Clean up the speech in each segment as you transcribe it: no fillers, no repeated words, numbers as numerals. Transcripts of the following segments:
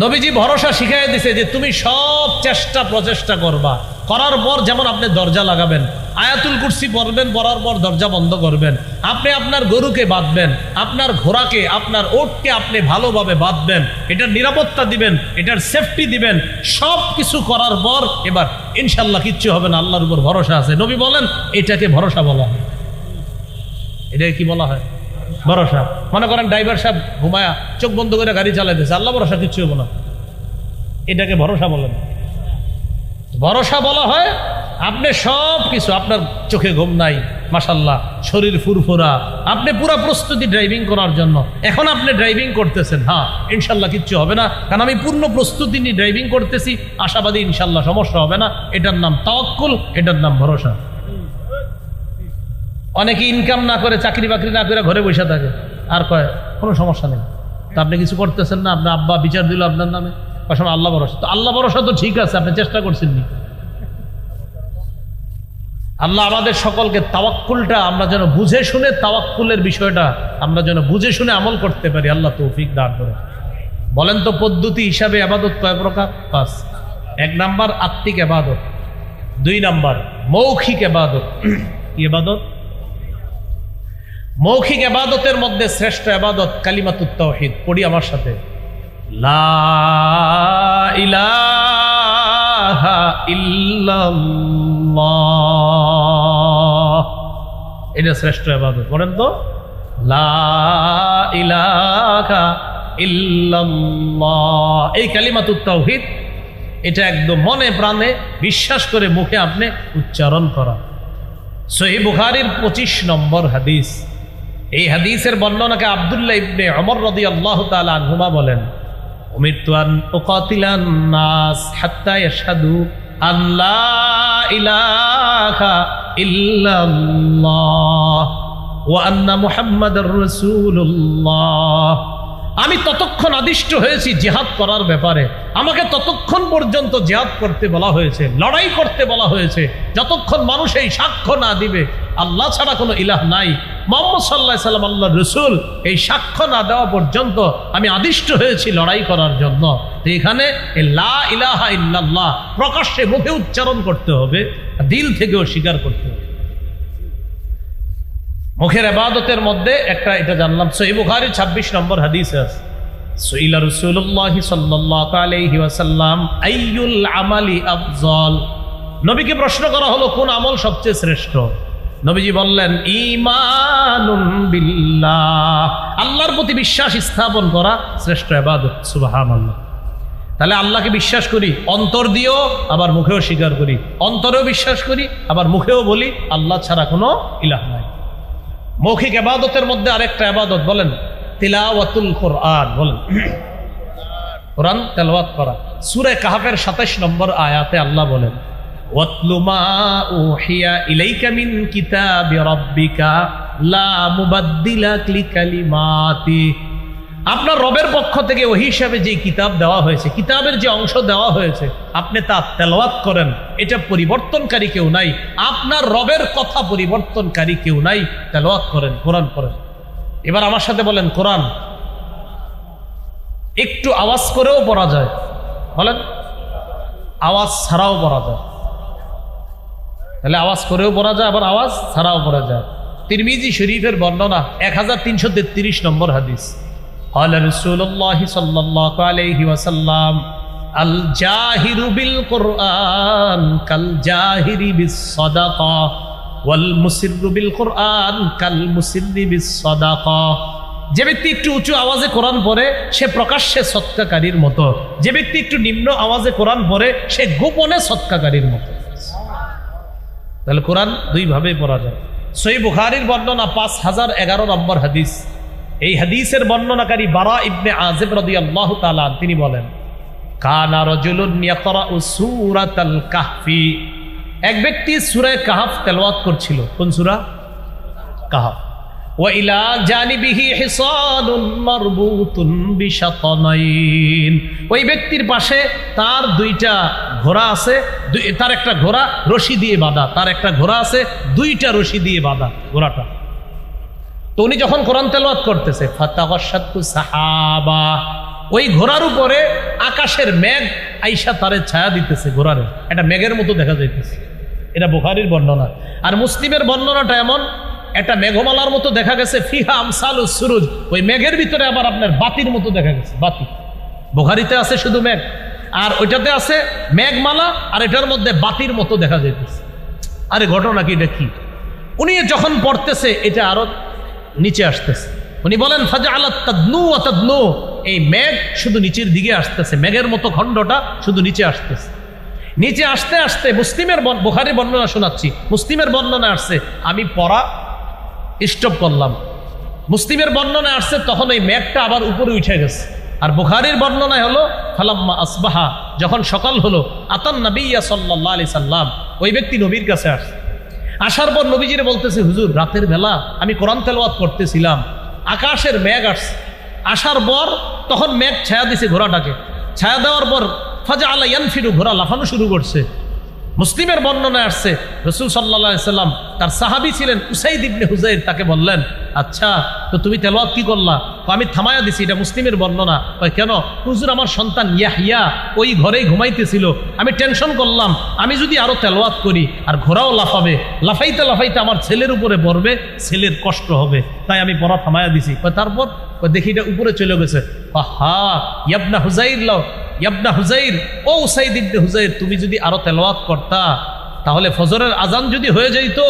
নবীজি ভরসা শিখাই দিছে যে তুমি সব চেষ্টা প্রচেষ্টা করবা, করার পর যেমন আপনি দরজা লাগাবেন, আয়াতুল কুরসি পড়বেন, পড়ার পর দরজা বন্ধ করবেন, আপনি আপনার গরুকে বাঁধবেন, আপনার ঘোড়াকে, আপনার ওটকে আপনি ভালোভাবে বাঁধবেন, এটার নিরাপত্তা দিবেন, এটার সেফটি দিবেন, সব কিছু করার পর এবার ইনশাল্লাহ কিচ্ছু হবে না, আল্লাহর উপর ভরসা আছে। নবী বলেন এটাকে ভরসা বলা হয়। এটাকে কি বলা হয়? ভরসা। মনে করেন ড্রাইভার সাহেব ঘুমায়া চোখ বন্ধ করে গাড়ি চালাইতেছে, আল্লাহ ভরসা কিচ্ছু হবো না, এটাকে ভরসা বলে না। ভরসা বলা হয় আপনি সব কিছু, আপনার চোখে ঘুম নাই, মাশাল্লাহ শরীর ফুরফুরা, আপনি পুরো প্রস্তুতি ড্রাইভিং করার জন্য, এখন আপনি ড্রাইভিং করতেছেন, হ্যাঁ ইনশাল্লাহ কিচ্ছু হবে না, কারণ আমি পূর্ণ প্রস্তুতি নিয়ে ড্রাইভিং করতেছি, আশাবাদী ইনশাল্লাহ সমস্যা হবে না। এটার নাম তাওয়াক্কুল, এটার নাম ভরসা। অনেকে ইনকাম না করে, চাকরি বাকরি না করে ঘরে বসে থাকে, আর কয় কোনো সমস্যা নেই। তা আপনি কিছু করতেছেন না, আপনার আব্বা বিচার দিল আপনার নামে, সময় আল্লাহ ভরসা। তো আল্লাহ ভরসা তো ঠিক আছে, আপনি চেষ্টা করছেন নি। আল্লাহ আমাদের সকলকে তাওয়াক্কুলটা আমরা যেন বুঝে শুনে, তাওয়াক্কুলের বিষয়টা আমরা যেন বুঝে শুনে আমল করতে পারি, আল্লাহ তৌফিক দান করে। বলেন তো পদ্ধতি হিসাবে ইবাদত কয় প্রকার? 5। 1 নাম্বার আত্মিক ইবাদত, 2 নাম্বার মৌখিক ইবাদত। ইবাদত মৌখিক ইবাদতের মধ্যে শ্রেষ্ঠ ইবাদত কালিমাতুত তাওহীদ। পড়ি আমার সাথে, লা ইলাহা ইল্লাল্লাহ, এটা শ্রেষ্ঠ ইবাদত। বলেন তো, লা ইলাহা ইল্লাল্লাহ, এই কালিমাতুত তাওহীদ, এটা একদম মনে প্রাণে বিশ্বাস করে মুখে আপনি উচ্চারণ করা। সহিহ বুখারীর 25 নম্বর হাদিস। এই হাদিসের বর্ণনাকে আব্দুল্লাহ ইবনে ওমর রাদিয়াল্লাহু তাআলা আনহুমা বলেন, উমিরতু আন উকাতিলান নাস হাত্তা ইয়াশহাদু আন লা ইলাহা ইল্লাল্লাহ ওয়া আন্না মুহাম্মাদার রাসূলুল্লাহ। আমি ততক্ষণ আদিষ্ট হয়েছি জিহাদ করার ব্যাপারে, আমাকে ততক্ষণ পর্যন্ত জিহাদ করতে বলা হয়েছে, লড়াই করতে বলা হয়েছে, যতক্ষণ মানুষ এই সাক্ষ্য না দিবে আল্লাহ ছাড়া কোনো ইলাহ নাই, মুহাম্মদ সাল্লাল্লাহু আলাইহি সাল্লাম আল্লাহর রাসূল, এই সাক্ষ্য না দেওয়া পর্যন্ত আমি আদিষ্ট হয়েছি লড়াই করার জন্য। তো এখানে লা ইলাহা ইল্লাল্লাহ প্রকাশ্যে মুখে উচ্চারণ করতে হবে, দিল থেকেও স্বীকার করতে হবে। মুখের ইবাদতের মধ্যে একটা এটা জানলাম, সহিহ বুখারী 26 নম্বর হাদিসে আছে, সুইলা রাসূলুল্লাহ সাল্লাল্লাহু আলাইহি ওয়াসাল্লাম আইয়ুল আমালি আফযল। নবীকে প্রশ্ন করা হলো কোন আমল সবচেয়ে শ্রেষ্ঠ? নবীজি বললেন ঈমানুন বিল্লাহ, আল্লাহর প্রতি বিশ্বাস স্থাপন করা শ্রেষ্ঠ ইবাদত। সুবহানাল্লাহ। তাহলে আল্লাহকে বিশ্বাস করি অন্তর দিয়েও, আবার মুখেও স্বীকার করি, অন্তরেও বিশ্বাস করি, আবার মুখেও বলি আল্লাহ ছাড়া কোনো ইলাহ নাই। মৌখিক ইবাদতের মধ্যে আরেকটা ইবাদত বলেন তিলাওয়াতুল কোরআন। বলেন কোরআন তেলাওয়াত করা। সূরা কাহফের 27 নম্বর আয়াতে আল্লাহ বলেন, ওয়াতলু মা উহিয়া ইলাইকা মিন কিতাবি রাব্বিকা লা মুবাদদিলা লিকালিমাতি। আপনার রবের পক্ষ থেকে ওহী হিসাবে যে কিতাব দেওয়া হয়েছে, কিতাবের যে অংশ দেওয়া হয়েছে, আপনি তা তেলাওয়াত করেন, এটা পরিবর্তনকারী কেউ নাই, আপনার রবের কথা পরিবর্তনকারী কেউ নাই, তেলাওয়াত করেন, কোরআন করেন। এবার আমার সাথে বলেন কোরআন একটু আওয়াজ করেও পড়া যায়, বলেন আওয়াজ ছাড়াও পড়া যায়। তাহলে আওয়াজ করেও পড়া যায়, আবার আওয়াজ ছাড়াও পড়া যায়। তিরমিজি শরীফের বর্ণনা 1333 নম্বর হাদিস। قال رسول الله صلى الله عليه وسلم الجاهر بالقرآن كالجاهر بالصدقة والمسر بالقرآن كالمسر بالصدقة। যে ব্যক্তি একটু উঁচু আওয়াজে কোরআন পড়ে সে প্রকাশ্যে সদকাকারীর মতো, যে ব্যক্তি একটু নিম্ন আওয়াজে কোরআন পড়ে সে গোপনে সদকাকারীর মতো। তাহলে কোরআন দুই ভাবে পড়া যায়। সহিহ বুখারীর বর্ণনা 5011 নম্বর হাদিস। এই হাদিসের বর্ণনাকারী বারা ইবনে আযিব রাদিয়াল্লাহু তাআলা তিনি বলেন, কানা রাজুলুন ইয়াকরাউ সূরাতাল কাহফি। এক ব্যক্তি সূরা কাহফ তেলাওয়াত করছিল। কোন সূরা? কাহফ। ওয়া ইলা জানিবিহি হিসানুন মারবুতুন বিশাতানাইন। ওই ব্যক্তির পাশে তার দুইটা ঘোড়া আছে, তার একটা ঘোড়া রশি দিয়ে বাঁধা, তার একটা ঘোড়া আছে দুইটা রশি দিয়ে বাঁধা ঘোড়াটা। তো উনি যখন কোরআন তেলাওয়াত করতেছে, ফাতাগাশাতু সাহাবা, ওই ঘোড়ার উপরে আকাশের মেঘ আইসা তারে ছায়া দিতেছে, ঘোড়ারে এটা মেঘের মতো দেখা যাইতেছে। এটা বুখারীর বর্ণনা। আর মুসলিমের বর্ণনাটা এমন, একটা মেঘমালার মতো দেখা গেছে, ফিহা আমসালুস সুরুজ, ওই মেঘের ভিতরে আবার আপনার বাতির মতো দেখা গেছে, বাতি। বুখারীতে আছে শুধু মেঘ, আর ওইটাতে আছে মেঘমালা, আর এটার মধ্যে বাতির মতো দেখা যাইতেছে। আরে ঘটনা কি, এটা কি? উনি যখন পড়তেছে এটা আরো নিচে আসতেছে। উনি বলেন ফাজআলাত তাদনু ওয়া তাদনু, এই মেঘ শুধু নিচের দিকে আসতেছে, মেঘের মতো খণ্ডটা শুধু নিচে আসতেছে। নিচে আসতে আসতে মুসলিমের বুখারীর বর্ণনা শোনাচ্ছি, মুসলিমের বর্ণনা আসছে, আমি পড়া স্টপ করলাম। মুসলিমের বর্ণনা আসছে তখন ওই মেঘটা আবার উপরে উঠে গেছে। আর বুখারীর বর্ণনায় হলো ফালাম্মা আসবাহা, যখন সকাল হলো, আতান নবিয়্যা সাল্লাল্লাহু আলাইহি সাল্লাম, ওই ব্যক্তি নবীর কাছে আসছে। আসার পর নবীজিরে বলতেছে, হুজুর রাতের বেলা আমি কোরআন তেলাওয়াত করতেছিলাম, আকাশের মেঘ আসছে। আসার পর তখন মেঘ ছায়া দিছে ঘোড়াটাকে, ছায়া দেওয়ার পর ফাজআলা ইয়ানফিরু, ঘোড়া লাফানো শুরু করছে। মুসলিমের বর্ণনায় আসছে রাসূল সাল্লাল্লাহু আলাইহি সাল্লাম, তার সাহাবী ছিলেন উসাইদ ইবনে হুযাইর, তাকে বললেন, আচ্ছা তো তুমি তেলাওয়াত কি করলা? আমি থামায়া দিছি। এটা মুসলিমের বর্ণনা। কেন? হুজুর আমার সন্তান ইয়াহইয়া ওই ঘরেই ঘুমাইতেছিল, আমি টেনশন করলাম আমি যদি আরো তেলাওয়াত করি আর ঘোড়াও লাফাবে, লাফাইতে লাফাইতে আমার ছেলের উপরে পড়বে, ছেলের কষ্ট হবে, তাই আমি পড়া থামায়া দিছি। তারপর দেখি এটা উপরে চলে গেছে। আহা ইয়াবনা হুযাইর, ইয়াবনা হুযাইর, ও উসাইদ ইবনে হুযাইর, তুমি যদি আরো তেলাওয়াত করতা তাহলে ফজরের আজান যদি হয়ে যাইতো,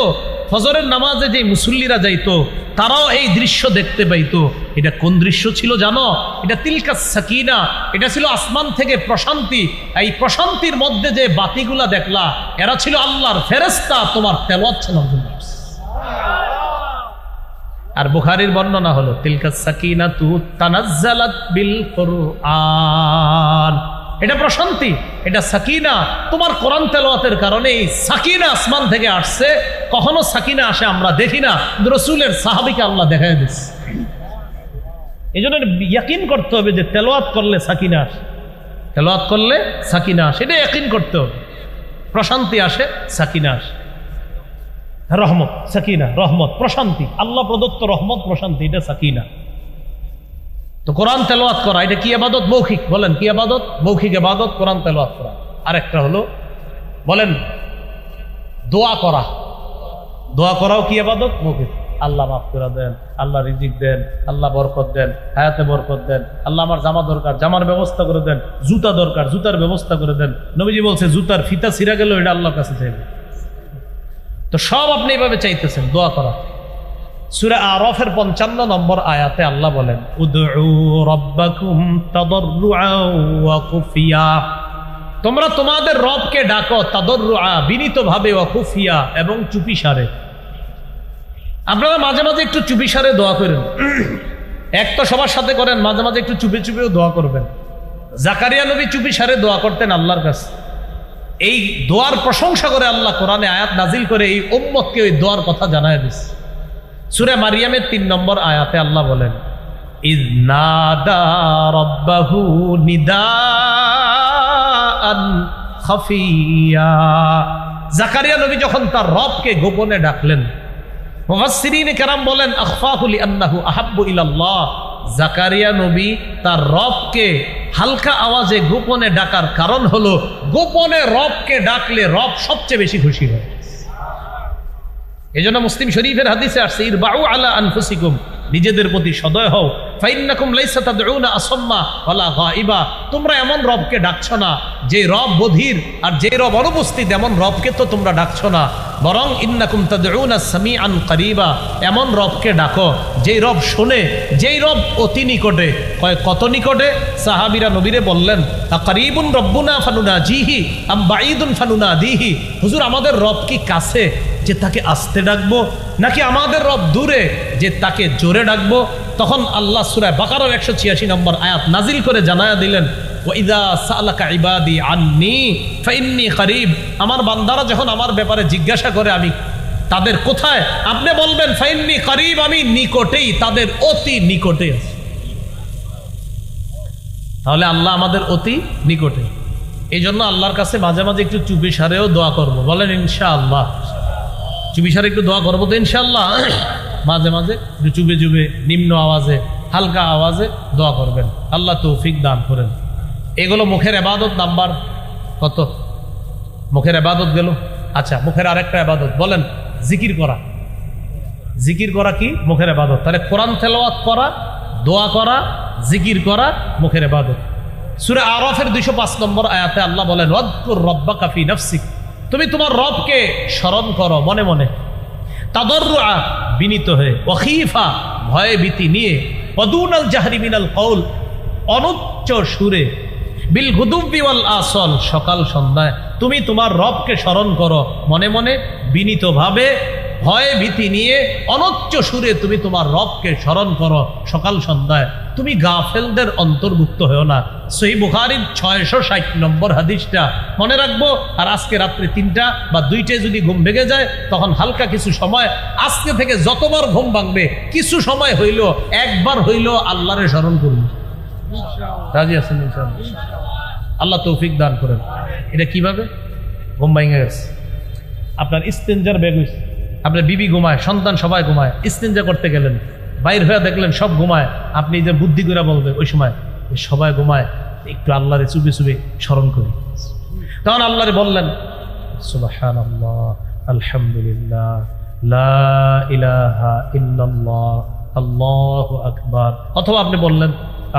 ফজরের নামাজে যে মুসল্লিরা যাইতো তারাও এই দৃশ্য দেখতে পাইতো। এটা কোন দৃশ্য ছিল জানো? এটা তিলকা সাকিনা, এটা ছিল আসমান থেকে প্রশান্তি। এই প্রশান্তির মধ্যে যে বাতিগুলা দেখলা, এরা ছিল আল্লাহর ফেরেশতা, তোমার তেলাওয়াত শোনার জন্য। আর বুখারীর বর্ণনা হলো তিলকা সাকিনাতু তানাজ্জালাত বিল কুরআন, এটা প্রশান্তি, এটা সাকিনা, তোমার কোরআন তেলাওয়াতের কারণে এই সাকিনা আসমান থেকে আসছে। কখনো সাকিনা আসে আমরা দেখি না, রাসূলের সাহাবীকে আল্লাহ দেখায় দিচ্ছে। এই জন্য ইয়াকিন করতে হবে যে তেলাওয়াত করলে সাকিনা আসে, তেলাওয়াত করলে সাকিনা আসে, এটা ইয়াকিন করতে হবে। প্রশান্তি আসে, সাকিনা আসে, রহমত, সাকিনা, রহমত, প্রশান্তি, আল্লাহ প্রদত্ত রহমত, প্রশান্তি, এটা সাকিনা। তো কোরআন তেলাওয়াত করা এটা কি ইবাদত? মৌখিক। বলেন কি ইবাদত? মৌখিক ইবাদত কোরআন তেলাওয়াত করা। আরেকটা হলো বলেন দোয়া করা। দোয়া করাও কি ইবাদত? মৌখিক। আল্লাহ মাফ করে দেন, আল্লাহ রিজিক দেন, আল্লাহ বরকত দেন, হায়াতে বরকত দেন, আল্লাহ আমার জামা দরকার, জামার ব্যবস্থা করে দেন, জুতা দরকার, জুতার ব্যবস্থা করে দেন। নবীজি বলছে জুতার ফিতা ছিঁড়া গেল এটা আল্লাহর কাছে চাইবে। তো সব আপনি এইভাবে চাইতেছেন দোয়া করা। সূরা আরাফের 55 নম্বর আয়াতে আল্লাহ বলেন, উদউ রাব্বাকুম তাদাররুআ ওয়া খুফিয়া, তোমরা তোমাদের রবকে ডাকো, তাদাররুআ বিনীতভাবে, ওয়া খুফিয়া এবং চুপিসারে। আপনারা মাঝে মাঝে একটু চুপিসারে দোয়া করেন। এক তো সবার সাথে করেন, মাঝে মাঝে একটু চুপে চুপেও দোয়া করবেন। জাকারিয়া নবী চুপিসারে দোয়া করতেন আল্লাহর কাছে। এই দোয়ার প্রশংসা করে আল্লাহ কোরআনে আয়াত নাজিল করে এই উম্মতকে ওই দোয়ার কথা জানায় দিচ্ছে। সূরা মারিয়ামের 3 নম্বর আয়াতে আল্লাহ বলেন, ইয নাদা রাব্বাহু নিদাআন খাফিয়া, জাকারিয়া নবী যখন তার রবকে গোপনে ডাকলেন, মুফাসসিরিন কেরাম বলেন আখফাহু লিআন্নাহু আহাব্বু ইলাল্লাহ, জাকারিয়া নবী তার রবকে হালকা আওয়াজে গোপনে ডাকার কারণ হলো গোপনে রবকে ডাকলে রব সবচেয়ে বেশি খুশি হয়। এজন্য মুসলিম শরীফের হাদিসে আসছে, ইরবাউ আলা আনফুসিকুম, নিজেদের প্রতি সদয় হও, ফাইন্নাকুম লাইসা তাদউনা আসাম্মা ওয়ালা গায়িবা, তোমরা এমন রবকে ডাকছো না যে রব বধির, আর যে রব অনুপস্থিত এমন রবকে তো তোমরা ডাকছো না, বরং ইন্নাকুম তাদউনা সামিআন করিবা, এমন রবকে ডাকো যেই রব শোনে, যেই রব অতি নিকটে। কয় কত নিকটে? সাহাবীরা নবীরে বললেন, আকারিবুন রব্বুনা ফানুনাজিহি আম বাঈদুন ফানুনাদিহি, হুজুর আমাদের রব কি কাছে যে তাকে আস্তে ডাকবো, নাকি আমাদের রব দূরে যে তাকে জোরে ডাকবো? তখন আল্লাহ সূরা বাকারার 186 নম্বর আয়াত নাজিল করে জানায়া দিলেন, ওয়াইদা সালাকা ইবাদি আন্নী ফাইন্নী করিব, আমার বান্দারা যখন আমার ব্যাপারে জিজ্ঞাসা করে আমি তাদের কোথায়, আপনি বলবেন ফাইন্নী করিব, আমি নিকটেই, তাদের অতি নিকটে আছি। তাহলে আল্লাহ আমাদের অতি নিকটে। এই জন্য আল্লাহর কাছে মাঝে মাঝে একটু চুপিসারেও দোয়া করবো। বলেন ইনশাআল্লাহ। চুপিসারে একটু দোয়া করবো তো ইনশাআল্লাহ। মাঝে মাঝে একটু চুপে চুপে নিম্ন আওয়াজে হালকা আওয়াজে দোয়া করবেন। আল্লাহ তৌফিক দান করেন। এগুলো মুখের ইবাদত নাম্বার কত? মুখের ইবাদত গেল। আচ্ছা, মুখের আরেকটা ইবাদত বলেন, জিকির করা। জিকির করা কি? মুখের ইবাদত। তাহলে কোরআন তেলাওয়াত করা, দোয়া করা, জিকির করা মুখের ইবাদত। সূরা আরাফের 205 নম্বর আয়াতে আল্লাহ বলেন, ওয়াদকুর রাব্বাকা ফি নাফসিক, তুমি তোমার রবকে স্মরণ করো মনে মনে, তাদাররুআ বিনীত হয়ে, ওয়া খীফা ভয়ে ভীতি নিয়ে, ওয়া দুনাল জাহরি মিনাল কওল অনুচ্চ সুরে, বিল গুদুবি ওয়াল আসল সকাল সন্ধ্যায় তুমি তোমার রবকে স্মরণ করো মনে মনে, বিনীতভাবে, ভয়ে ভীতি নিয়ে, অনুচ্চ সুরে তুমি তোমার রবকে স্মরণ করো সকাল সন্ধ্যায়। তুমি গাফেলদের অন্তর্ভুক্ত হও না। সহিহ বুখারীর 660 নম্বর হাদিসটা মনে রাখবো। আর আজকে রাত্রে 3টা বা 2টায় যদি ঘুম ভেঙে যায়, তখন হালকা কিছু সময়, আজকে থেকে যতবার ঘুম ভাঙবে কিছু সময় হইল, একবার হইল আল্লাহরে স্মরণ করুন। রাজি আছেন ইনশাআল্লাহ? আল্লাহ তৌফিক দান করেন। এটা কিভাবে? ঘুম ভেঙে গেছে, আপনার ইস্তেঞ্জার ব্যাগ হয়েছে, আপনার বিবি ঘুমায়, সন্তান সবাই ঘুমায়, ইস্তেঞ্জা করতে গেলেন, বাইর হয়ে দেখলেন সব ঘুমায়, আপনি যে বুদ্ধি করে বলবে ওই সময় সবাই ঘুমায়, একটু আল্লাহরে চুপে চুপে স্মরণ করি। তখন আল্লাহরে বললেন সুবহানাল্লাহ, আলহামদুলিল্লাহ, লা ইলাহা ইল্লাল্লাহ, আল্লাহু আকবার। অথবা আপনি বললেন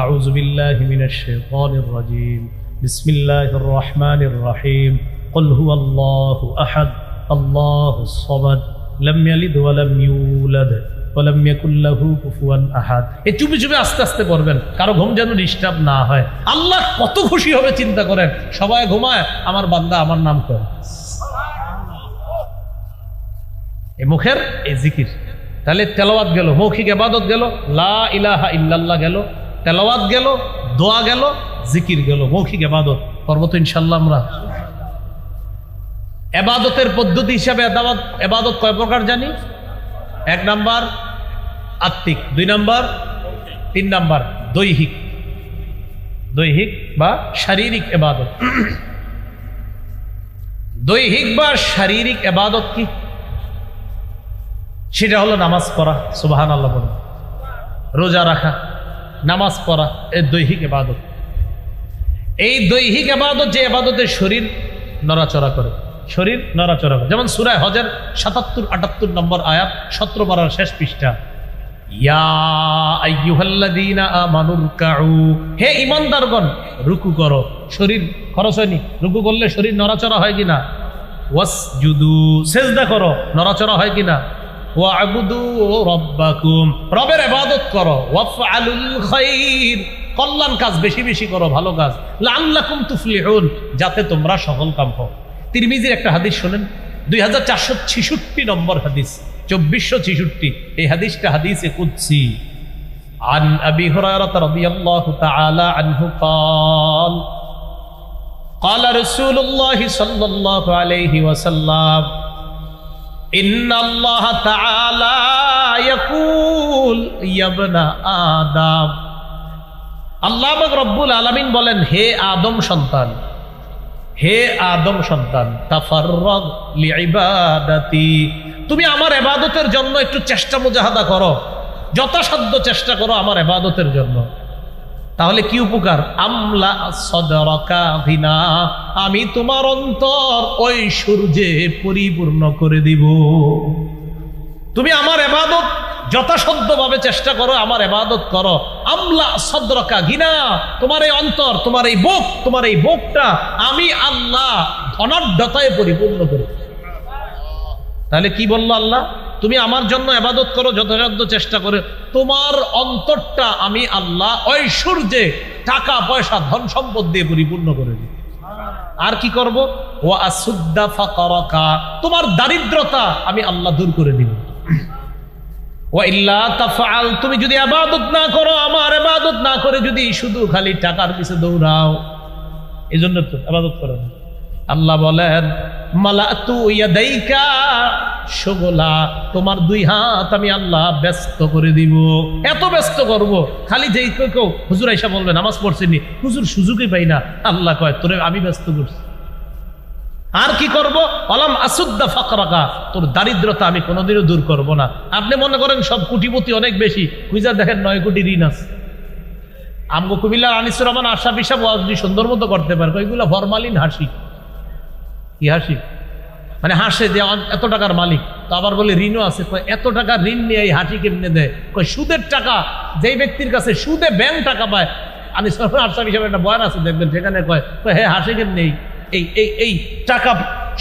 আউযু বিল্লাহি মিনাশ শাইতানির রাজীম, বিসমিল্লাহির রহমানির রহিম, কুল হুয়াল্লাহু আহাদ, আল্লাহুস সামাদ, লাম ইয়ালিদ ওয়া লাম ইউলাদ ওয়া লাম ইয়াকুল লাহু কুফুয়ান আহাদ। এই চুপি চুপি আস্তে আস্তে পড়বেন, কারো ঘুম যেন ডিস্টার্ব না হয়। আল্লাহ কত খুশি হবে চিন্তা করেন, সবাই ঘুমায়, আমার বান্দা আমার নাম করে। এই মুখের এই জিকির। তাহলে তেলাওয়াত গেল, মৌখিক ইবাদত গেল, লা ইলাহা ইল্লাল্লাহ গেল, তেলাওয়াত গেল, দোয়া গেল, জিকির গেল, মৌখিক ইবাদত করবো তো ইনশাআল্লাহ আমরা। এবাদতের পদ্ধতি হিসাবে এবাদত কয় প্রকার জানি? 1 নাম্বার আত্মিক, 2 নাম্বার, 3 নাম্বার দৈহিক। দৈহিক বা শারীরিক এবাদত। দৈহিক বা শারীরিক এবাদত কি? সেটা হলো নামাজ পড়া, সুবহানাল্লাহ বলুন, রোজা রাখা, নামাজ পড়া, এই দৈহিক এবাদত। এই দৈহিক এবাদত যে এবাদতে শরীর নড়াচড়া করে, শরীর নড়াচড়া করে, যেমন সূরা হজের 77-78 নম্বর আয়াত, 17 পারার শেষ পৃষ্ঠা, ইয়া আইয়ুহাল্লাযীনা আমানু রুকউ, হে ঈমানদারগণ রুকু করো। শরীর খরচ হয়নি? রুকু করলে শরীর নড়াচড়া হয় কিনা? ওয়াসজুদু, সিজদা করো, নড়াচড়া হয় কিনা? ওয়া'বুদু রাব্বাকুম, রবের ইবাদত করো। ওয়াফআলুল খায়র, কল্যাণ কাজ বেশি বেশি করো, ভালো কাজ। লাআল্লাকুম তুফলিহুন, যাতে তোমরা সফল কাম হও। তিরমিজির একটা হাদিস শুনেন, 2466 নম্বর হাদিস, 2466। এই হাদিসটা হাদিসে কুদসি। আন আবি হুরায়রা রাদিয়াল্লাহু তাআলা আনহু قال قال رسول الله صلى الله عليه وسلم إن الله تعالى يقول يا ابن آدم, আল্লাহ পাক রব্বুল আলামিন বলেন, হে আদম সন্তান, হে আদম সন্তান, তাফাররাগ লিইবাদাতি, তুমি আমার ইবাদতের জন্য একটু চেষ্টা মুজাহাদা করো, যথাসাধ্য চেষ্টা করো আমার ইবাদতের জন্য। তাহলে কি উপকার? আমলা সদরাকা ভিনা, আমি তোমার অন্তর ঐশ্বর্যে পরিপূর্ণ করে দিব। তুমি আমার ইবাদত যথাসাধ্যভাবে চেষ্টা করো, আমার ইবাদত করো। আমলা সদরাকা গিনা, তোমার এই অন্তর, তোমার এই বুক, তোমার এই বুকটা আমি আল্লাহ ধনাঢ্যতায় পরিপূর্ণ করি। তাহলে কি বললো আল্লাহ? তুমি আমার জন্য ইবাদত করো, যথাসাধ্য চেষ্টা করে তোমার অন্তরটা আমি আল্লাহ ঐশ্বর্যে, টাকা পয়সা, ধন সম্পদ দিয়ে পরিপূর্ণ করে দিই। আর কি করব? ওয়া আসুদ্দা ফাকারাকা, তোমার দারিদ্রতা আমি আল্লাহ দূর করে দিব। ওয়া ইল্লা তাফআল, তুমি যদি ইবাদত না করো, আমার ইবাদত না করে যদি শুধু খালি টাকার পিছে দৌড়াও, এজন্য তো ইবাদত করো না। আল্লাহ বলেন, মালাতু ইয়াদাইকা শুগলা, তোমার 2 হাত আমি আল্লাহ ব্যস্ত করে দিব। এত ব্যস্ত করব, খালি যেই কেউ হুজুর আয়েশা বলবে নামাজ পড়ছেনি, হুজুর সুযোগই পাই না। আল্লাহ কয়, তোরে আমি ব্যস্ত করছি, আর কি করব? আলাম আসুদ্দা ফাকরাকা, তোর দারিদ্রতা আমি কোনোদিনও দূর করব না। আপনি মনে করেন সব কোটিপতি অনেক বেশি, খুঁজা দেখেন 9 কোটি ঋণ আছে। আমগো কুমিল্লার আনিসুর রহমান আশরাফ হিসাব যদি সুন্দর মতো করতে পারে, ওইগুলো ফরমালিন হাসি। কি হাসি? মানে হাসে যে এত টাকার মালিক, তো আবার বলে ঋণও আছে। এত টাকা ঋণ নিয়ে এই হাসি কেমনে দেয়? সুদের টাকা, যেই ব্যক্তির কাছে সুদে ব্যাংক টাকা পায়। আনিসুর রহমান আশরাফ হিসাবে একটা বয়ান আছে, দেখবেন সেখানে কয় হ্যাঁ হাসে কেমনে, এই টাকা,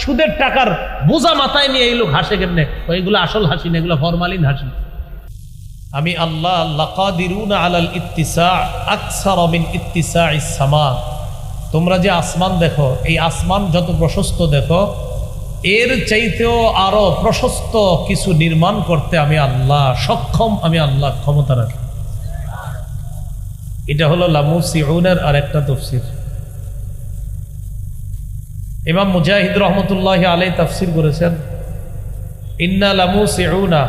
সুদের টাকার বোঝা মাথায় নিয়ে এই লোক হাসে কেমনে? এইগুলো আসল হাসি না, এগুলো ফরমালিন হাসি। আমি আল্লাহ লাকাদিরুনা আলাল ইত্তিসা আকসার মিন ইত্তিসাইস সামা, তোমরা যে আসমান দেখো, এই আসমান যত প্রশস্ত দেখো, এর চাইতেও আরো প্রশস্ত কিছু নির্মাণ করতে আমি আল্লাহ সক্ষম, আমি আল্লাহ ক্ষমতা রাখি। এটা হলো লামুসিউনের আরেকটা তাফসীর। ইমাম মুজাহিদ রহমতুল্লাহ আলাইহি তাফসীর করেছেন, ইন্না লামুসিউনা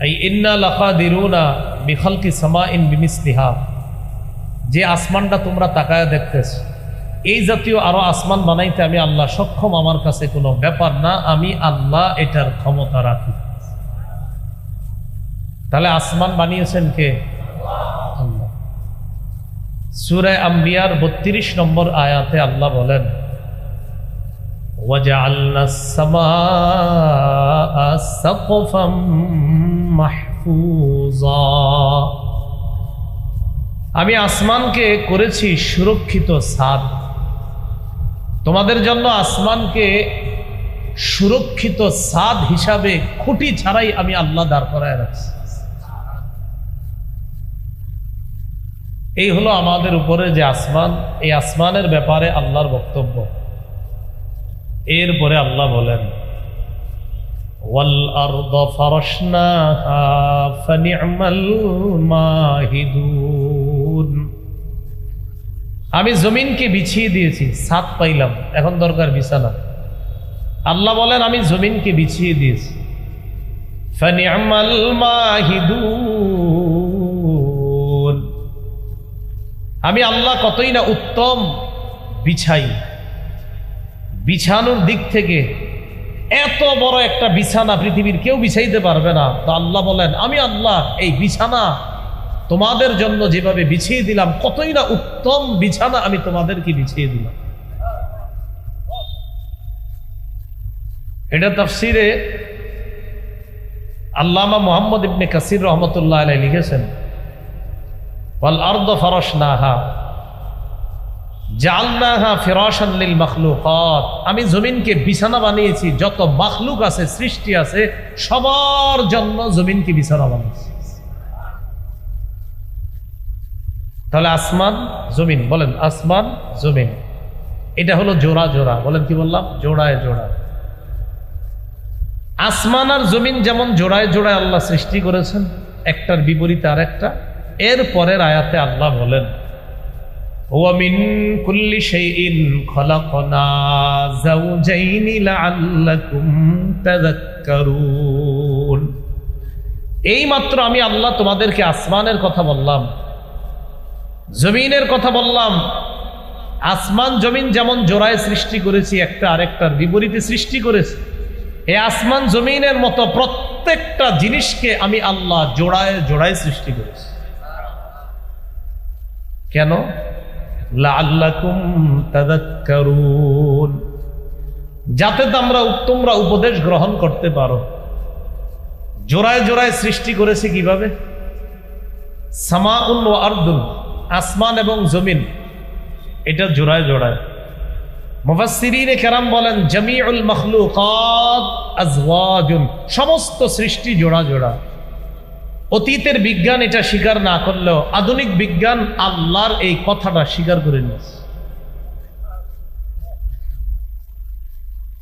এই ইন্না লাকাদিরুনা বিখালকি সামাইন বিমিসলিহা, যে আসমানটা তোমরা তাকায় দেখতেছ, এই জাতীয় আরো আসমান বানাইতে আমি আল্লাহ সক্ষম, আমার কাছে কোনো ব্যাপার না, আমি আল্লাহ এটার ক্ষমতা রাখি। তাহলে আসমান বানিয়েছেন কে? আল্লাহ। সূরা আম্বিয়ার 32 নম্বর আয়াতে আল্লাহ বলেন, ওয়াজআলনাস সামাআ সাকফাম মাহফুজা, আমি আসমানকে করেছি সুরক্ষিত ছাদ। তোমাদের জন্য আসমানকে সুরক্ষিত ছাদ হিসাবে খুঁটি ছাড়াই আমি আল্লাহ দাঁড় করায় রাখছি। এই হলো আমাদের উপরে যে আসমান, এই আসমানের ব্যাপারে আল্লাহর বক্তব্য। এরপরে আল্লাহ বলেন, ওয়াল আরদ ফারাশনাহা ফানি'মাল মাহিদুন, আমি জমিনকে বিছিয়ে দিয়েছি, ছাদ পাইলাম, এখন দরকার বিছানা। আল্লাহ বলেন আমি জমিনকে বিছিয়ে দিয়েছি। ফানি'মাল মাহিদুন, আমি আল্লাহ কতই না উত্তম বিছাই। বিছানোর দিক থেকে এত বড় একটা বিছানা পৃথিবীর কেউ বিছাইতে পারবে না। তো আল্লাহ বলেন আমি আল্লাহ এই বিছানা তোমাদের জন্য যেভাবে বিছিয়ে দিলাম, কতই না উত্তম বিছানা আমি তোমাদেরকে বিছিয়ে দিলাম। এটা তাফসিরে আল্লামা মুহাম্মদ ইবনে কাসির রহমতুল্লাহ আলাইহি লিখেছেন, ওয়াল আরদ ফারাশনাহা জাআলনাহা ফিরাশান লিল মাখলুকাত, আমি জমিনকে বিছানা বানিয়েছি, যত মাখলুক আছে, সৃষ্টি আছে, সবার জন্য জমিনকে বিছানা বানিয়েছি। তাহলে আসমান জমিন, বলেন আসমান জমিন, এটা হলো জোড়া জোড়া। বলেন কি বললাম? জোড়ায় জোড়ায়। আসমান আর জমিন যেমন জোড়ায় জোড়ায় আল্লাহ সৃষ্টি করেছেন, একটার বিপরীতে আর একটা। এর পরের আয়াতে আল্লাহ বলেন, ওয়া মিন কুল্লি শাইইন খালাকনা যাওজাইনি লাআল্লাকুম তাযাক্কারুন, এই মাত্র আমি আল্লাহ তোমাদেরকে আসমানের কথা বললাম, জমিনের কথা বললাম। আসমান জমিন যেমন জোড়ায় সৃষ্টি করেছি, একটা আরেকটার বিপরীতে সৃষ্টি করেছি, এই আসমান জমিনের মতো প্রত্যেকটা জিনিসকে আমি আল্লাহ জোড়ায় জোড়ায় সৃষ্টি করেছি। কেন? লাআল্লাকুম তাযাক্কারুন, যাতে তোমরা উপদেশ গ্রহণ করতে পারো। জোড়ায় জোড়ায় সৃষ্টি করেছে কিভাবে? সামাউন ওয়া আরদুন, আসমান এবং জমিন, এটা জোড়ায় জোড়ায়। মুফাসসিরিনে কেরাম বলেন, জামিউল মাখলুকাত আজওয়াজুন, সমস্ত সৃষ্টি জোড়া জোড়া। অতীতের বিজ্ঞান এটা স্বীকার না করলেও আধুনিক বিজ্ঞান আল্লাহর এই কথাটা স্বীকার করে নিয়েছে।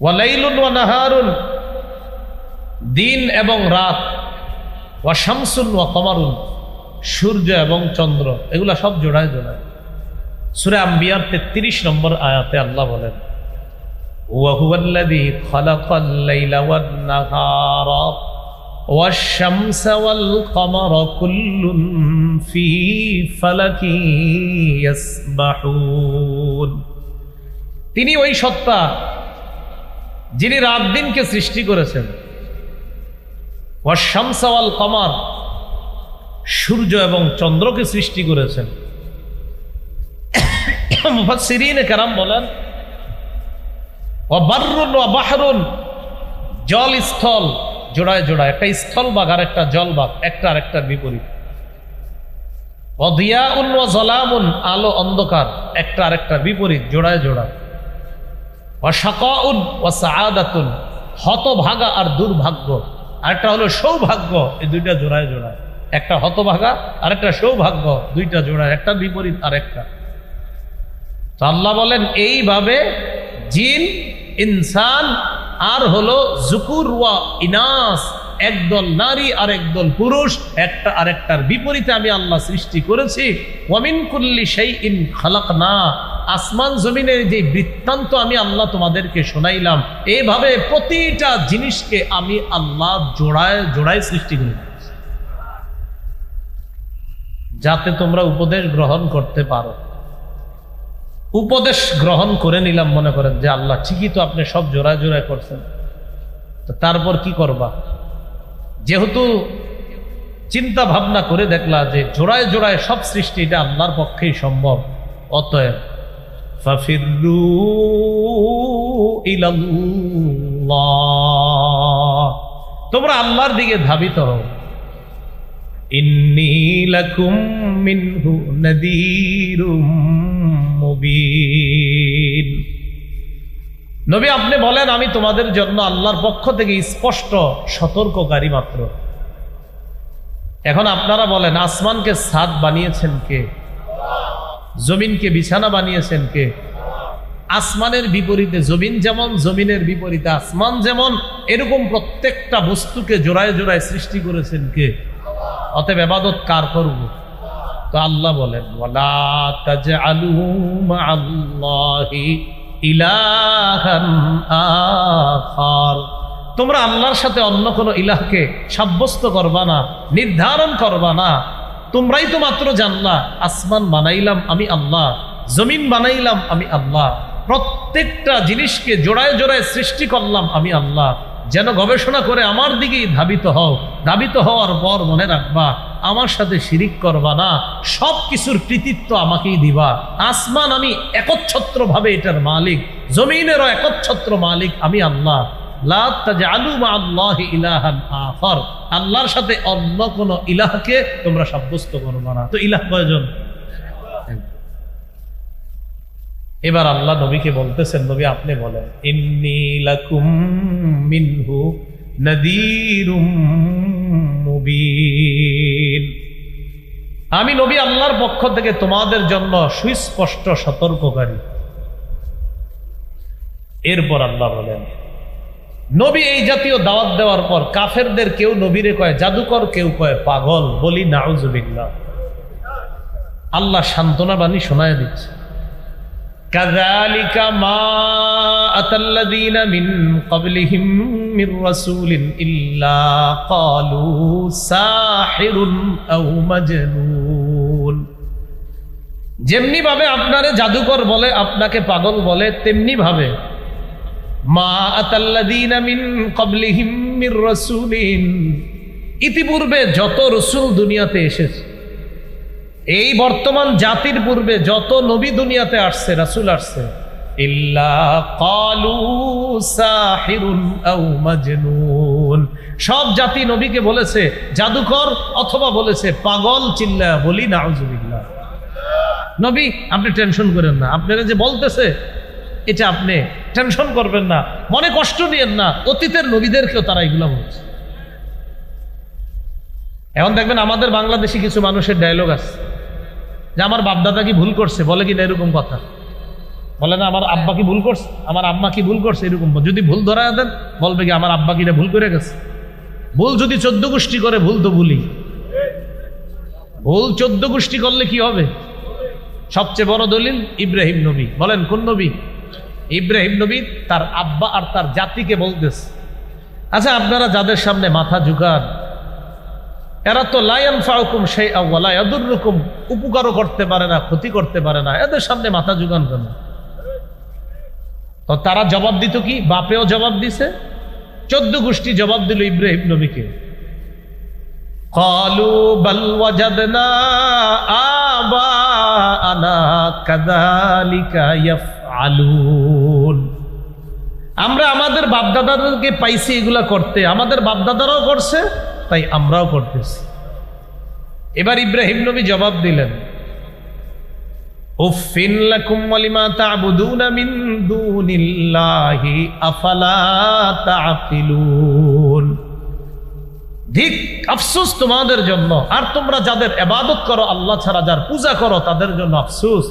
ওয়া লাইলুন ওয়া নাহারুন, দিন এবং রাত, ওয়া শামসুন ওয়া কমারুন, সূর্য এবং চন্দ্র, এগুলা সব জোড়ায় জোড়ায়। সূরা আম্বিয়ার 33 নম্বর আয়াতে আল্লাহ বলেন, ওয়া হুয়াল্লাযী খালাকাল লাইলা ওয়ান নাহারা والشمس والقمر كل في فلك يسبحون, তিনি ওই সত্তা যিনি রাত দিনকে সৃষ্টি করেছেন, ওয়াশ-শামস ওয়াল কমার, সূর্য এবং চন্দ্রকে সৃষ্টি করেছেন। মুফাসসিরিনে কেরাম বলেন, ওয়া বাররুন ওয়া বাহরুন, জল স্থল জোড়ায় জোড়ায়, একটা স্থল ভাগ আর একটা জল ভাগ, একটা আরেকটার বিপরীত। ওয়া দিয়াউন ওয়া যালামুন, আলো অন্ধকার, একটা আরেকটার বিপরীত, জোড়ায় জোড়ায়। ওয়া শাকাউন ওয়া সাআদাতুন, হতভাগা আর দুর্ভাগ্য, আরেকটা হলো সৌভাগ্য, এই দুইটা জোড়ায় জোড়ায়। একটা হতভাগা আর একটা সৌভাগ্য, দুইটা জোড়ায়, একটা বিপরীত আর একটা। তো আল্লাহ বলেন এইভাবে জিন, ইনসান আর হলো যুকুর ওয়া ইনাস, একদল নারী আর একদল পুরুষ, একটা আরেকটার বিপরীতে আমি আল্লাহ সৃষ্টি করেছি। ওয়া মিন কুল্লি শাইইন খালাকনা, আসমান জমিনের যে বৃত্তান্ত আমি আল্লাহ তোমাদেরকে শোনাইলাম, এইভাবে প্রতিটা জিনিসকে আমি আল্লাহ জোড়ায় জোড়ায় সৃষ্টি করি, যাতে তোমরা উপদেশ গ্রহণ করতে পারো। উপদেশ গ্রহণ করে নিলাম, মনে করেন যে আল্লাহ ঠিকই তো আপনি সব জোড়ায় জোড়ায় করছেন, তো তারপর কি করবা? যেহেতু চিন্তা ভাবনা করে দেখলা যে জোড়ায় জোড়ায় সব সৃষ্টি এটা আল্লাহর পক্ষেই সম্ভব, অতএব ফাফিরু ইলাল্লাহ, তোমরা আল্লাহর দিকে ধাবিত হও। ইন্নী লাকুম মিনহু নাযীরুম মুবিন, নবী আপনি বলেন আমি তোমাদের জন্য আল্লাহর পক্ষ থেকে স্পষ্ট সতর্ককারী মাত্র। এখন আপনারা বলেন, আসমানকে ছাদ বানিয়েছেন কে? জমিনকে বিছানা বানিয়েছেন কে? আসমানের বিপরীতে জমিন যেমন, জমিনের বিপরীতে আসমান যেমন, এরকম প্রত্যেকটা বস্তুকে জোড়ায় জোড়ায় সৃষ্টি করেছেন কে? অতএব ইবাদত কার করব? তো আল্লাহ বলেন, ওয়ালা তাজআলু মা'আল্লাহি ইলাহান আখার, তোমরা আল্লাহর সাথে অন্য কোনো ইলাহকে সাব্যস্ত করবা না, নির্ধারণ করবা না। তোমরাই তো মাত্র জানলা আসমান বানাইলাম আমি আল্লাহ, জমিন বানাইলাম আমি আল্লাহ, প্রত্যেকটা জিনিসকে জোড়ায় জোড়ায় সৃষ্টি করলাম আমি আল্লাহ। যেন গবেষণা করে আমার দিকেই ধাবিত হও। ধাবিত হওয়ার পর মনে রাখবা আমার সাথে শিরিক করবা না, সব কিছুর কৃতিত্ব আমাকেই দিবা। আসমান আমি একচ্ছত্র ভাবে এটার মালিক, জমিনেরও একচ্ছত্র মালিক আমি আল্লাহ। লা তাজআলু মা'আল্লাহি ইলাহান আখার, আল্লাহর সাথে অন্য কোন ইলাহকে তোমরা সাব্যস্ত করবা না। তো ইলাহ কয়জন? এবার আল্লাহ নবীকে বলতেছেন, নবী আপনি বলেন, ইন্নী লাকুম মিনহু নাযীরুম মুবিন, আমি নবী আল্লাহর পক্ষ থেকে তোমাদের জন্য সুস্পষ্ট সতর্ককারী। এরপর আল্লাহ বলেন, নবী এই জাতীয় দাওয়াত দেওয়ার পর কাফেরদের কেউ নবীরে কয় জাদুকর, কেউ কয় পাগল। বলি নাউজুবিল্লাহ। আল্লাহ সান্ত্বনা বাণী শোনায় দিচ্ছে, কাযালিকা মা আতাল্লাযীনা মিন ক্বাবলিহিম মির রাসূলিন ইল্লা ক্বালু সাহিরুন আও মাজনুন, যেমনি ভাবে আপনারে জাদুকর বলে, আপনাকে পাগল বলে, তেমনি ভাবে মা আতাল্লাযীনা মিন ক্বাবলিহিম মির রাসূলিন, ইতিপূর্বে যত রাসূল দুনিয়াতে এসেছে, এই বর্তমান জাতির পূর্বে যত নবী দুনিয়াতে আসছে, রাসূল আসছে, ইল্লা ক্বালু সাহিরুন আও মাজনুন, সব জাতি নবীকে বলেছে জাদুকর অথবা বলেছে পাগল। চিল্লা বলি নাউজুবিল্লাহ। নবী আপনি টেনশন করেন না, আপনারা যে বলতেছে এটা আপনি টেনশন করবেন না, মনে কষ্ট নিয়েন না, অতীতের নবীদেরকেও তারা এগুলো বলছে। এখন দেখবেন আমাদের বাংলাদেশি কিছু মানুষের ডায়লগ আছে যে আমার বাপদাদা কি ভুল করছে, বলে কিনা এরকম কথা বলে না, আমার আব্বা কি ভুল করছে, আমার আম্মা কি ভুল করছে, এরকম যদি ভুল ধরা দেন বলবে কি আমার আব্বা কিনা ভুল করে গেছে। ভুল যদি 14 গোষ্ঠী করে, ভুল তো ভুলই, ভুল 14 গোষ্ঠী করলে কি হবে? সবচেয়ে বড় দলিল ইব্রাহিম নবী। বলেন কোন নবী? ইব্রাহিম নবী তার আব্বা আর তার জাতিকে বলতেছে, আচ্ছা আপনারা যাদের সামনে মাথা ঝুঁকান, এরা তো লা ইয়ানফাউকুম শাইআ ওয়া লা ইয়াদুররুকুম, উপকারও করতে পারে না, ক্ষতি করতে পারে না, এদের সামনে মাথা ঝুঁকান কেন? তো তারা জবাব দিত কি? বাপেও জবাব দিছে, 14 গোষ্ঠী জবাব দিল ইব্রাহিম নবীকে। ক্বালু বাল ওয়াজাদনা আবাআনা কাযালিকা ইয়াফআলুন, আমরা আমাদের বাপদাদাদেরকে পাইছি এগুলা করতে, আমাদের বাপদাদারাও করছে, তাই আমরাও করতেছি। এবার ইব্রাহিম নবী জবাব দিলেন, উফিন লাকুম ওয়ালিমা তা'বুদুনা মিন দুনিল্লাহি আফালা তা'কিলুন, ধিক আফসোস তোমাদের জন্য, আর তোমরা যাদের ইবাদত করো আল্লাহ ছাড়া, যার পূজা করো তাদের জন্য আফসোস।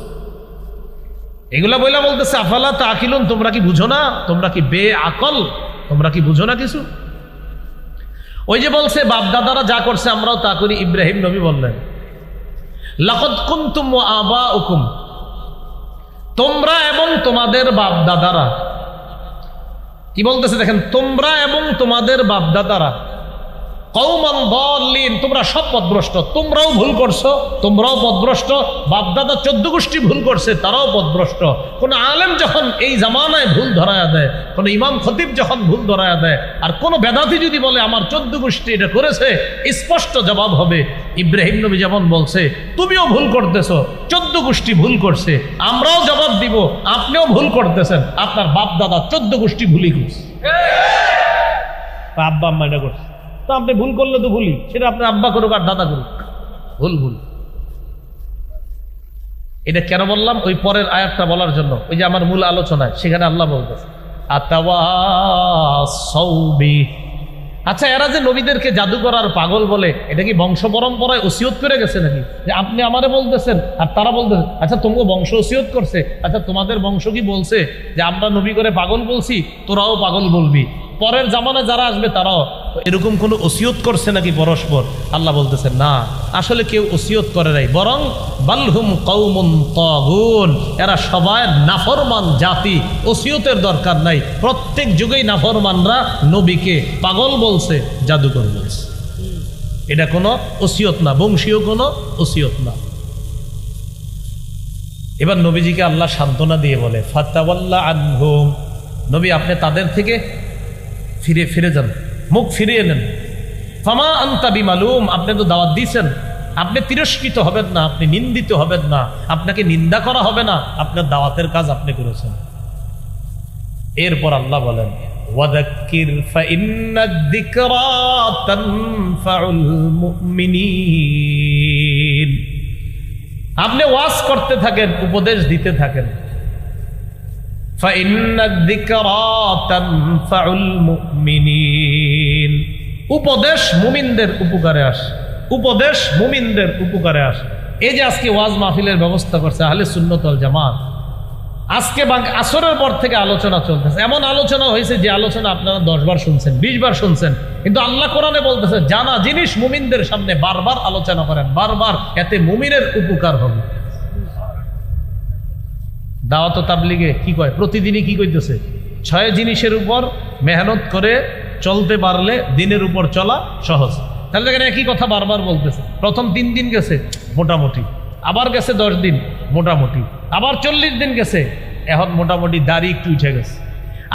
এগুলা বইলা বলতেছে আফালা তা'কিলুন, তোমরা কি বুঝো না? তোমরা কি বেআকল? তোমরা কি বুঝো না কিছু? ওই যে বলছে বাপ দাদারা যা করছে আমরাও তা করি। ইব্রাহিম নবী বললেন, লাকাদ কুনতুম ওয়া আবাউকুম, তোমরা এবং তোমাদের বাপ দাদারা, কি বলতেছে দেখেন, তোমরা এবং তোমাদের বাপ দাদারা কওমান দাল্লিন, তোমরা সব পথভ্রষ্ট, তোমরাও ভুল করছো, তোমরাও পথভ্রষ্ট, বাপদাদা 14 গোষ্ঠী ভুল করছে, তারাও পথভ্রষ্ট। কোন আলেম যখন এই জামানায় ভুল ধরায়া দেয়, কোন ইমাম খতিব যখন ভুল ধরায়া দেয়, আর কোন বেদাতি যদি বলে আমার 14 গোষ্ঠী এটা করেছে, স্পষ্ট জবাব হবে ইব্রাহিম নবী যেমন বলছে, তুমিও ভুল করতেছো, 14 গোষ্ঠী ভুল করছে, আমরাও জবাব দিব আপনিও ভুল করতেছেন, আপনার বাপ দাদা 14 গোষ্ঠী ভুলই করছে, আব্বা আম্মা এটা করছে। তো আপনি ভুল করলে তো ভুলই, সেটা আপনার আব্বা করুক আর দাদা করুক, ভুল ভুল। এটা কেন বললাম? ওই পরের আয়াতটা বলার জন্য, ওই যে আমার মূল আলোচনায় সেখানে আল্লাহ বলতেছে আতাওয়াসাউ বিহি। আচ্ছা, এরা যে নবীদেরকে জাদুকর আর পাগল বলে, এটা কি বংশ পরম্পরায় ওসিয়ত করে গেছে নাকি? যে আপনি আমারে বলতেছেন আর তারা বলতেছেন, আচ্ছা তোমাকে বংশ ওসিয়ত করছে, আচ্ছা তোমাদের বংশ কি বলছে যে আমরা নবী করে পাগল বলছি, তোরাও পাগল বলবি? পরের জামানায় যারা আসবে তারাও এরকম কোনো ওসিয়ত করছে নাকি পরস্পর? আল্লাহ বলতেছেন না, আসলে কেউ ওসিয়ত করে নাই, বরং বালহুম কওমুন তাগুন, এরা সবাই নাফরমান জাতি, ওসিয়তের দরকার নাই। প্রত্যেক যুগেই নাফরমানরা নবীকে পাগল বলছে, জাদুকর বলছে, এটা কোনো ওসিয়ত না, বংশীয় কোনো ওসিয়ত না। এবার নবীজিকে আল্লাহ সান্ত্বনা দিয়ে বলে ফাতাওয়াল্লা আনহুম, নবী আপনি তাদের থেকে ফিরে যান, মুখ ফিরিয়ে নেন। ফামা আনতা বিমালুম, আপনি তো দাওয়াত দিয়েছেন, আপনি তিরস্কৃত হবেন না, আপনি নিন্দিত হবেন না, আপনাকে নিন্দা করা হবে না, আপনার দাওয়াতের কাজ আপনি করেছেন। এরপর আল্লাহ বলেন ওয়াযাক্কির ফাইন্নাদ যিকরা তানফাউল মুমিনিন, আপনি ওয়াজ করতে থাকেন, উপদেশ দিতে থাকেন। ফাইন্নাদ যিকরা তানফাউল মুমিনিন, উপদেশ মুমিনদের উপকারে আসে, উপদেশ মুমিনদের উপকারে আসে। এই যে আজকে ওয়াজ মাহফিলের ব্যবস্থা করছে আহলে সুন্নাত ওয়াল জামাত, আজকে আসরের পর থেকে আলোচনা চলতেছে, এমন আলোচনা হয়েছে যে আলোচনা আপনারা 10 বার শুনছেন, 20 বার শুনছেন, কিন্তু আল্লাহ কোরআনে বলতেছে জানা জিনিস মুমিনদের সামনে বারবার আলোচনা করেন, বারবার, এতে মুমিনের উপকার হবে। দাওয়াত তাবলীগে কি কয়, প্রতিদিনই কি কইতেছে, 6 জিনিসের উপর মেহনত করে চলতে পারলে দিনের উপর চলা সহজ। তাহলে দেখেন একই কথা বারবার বলতেছে। প্রথম 3 দিন গেছে মোটামুটি, আবার গেছে 10 দিন মোটামুটি, আবার 40 দিন গেছে, এখন মোটামুটি দাড়ি একটু উঠে গেছে,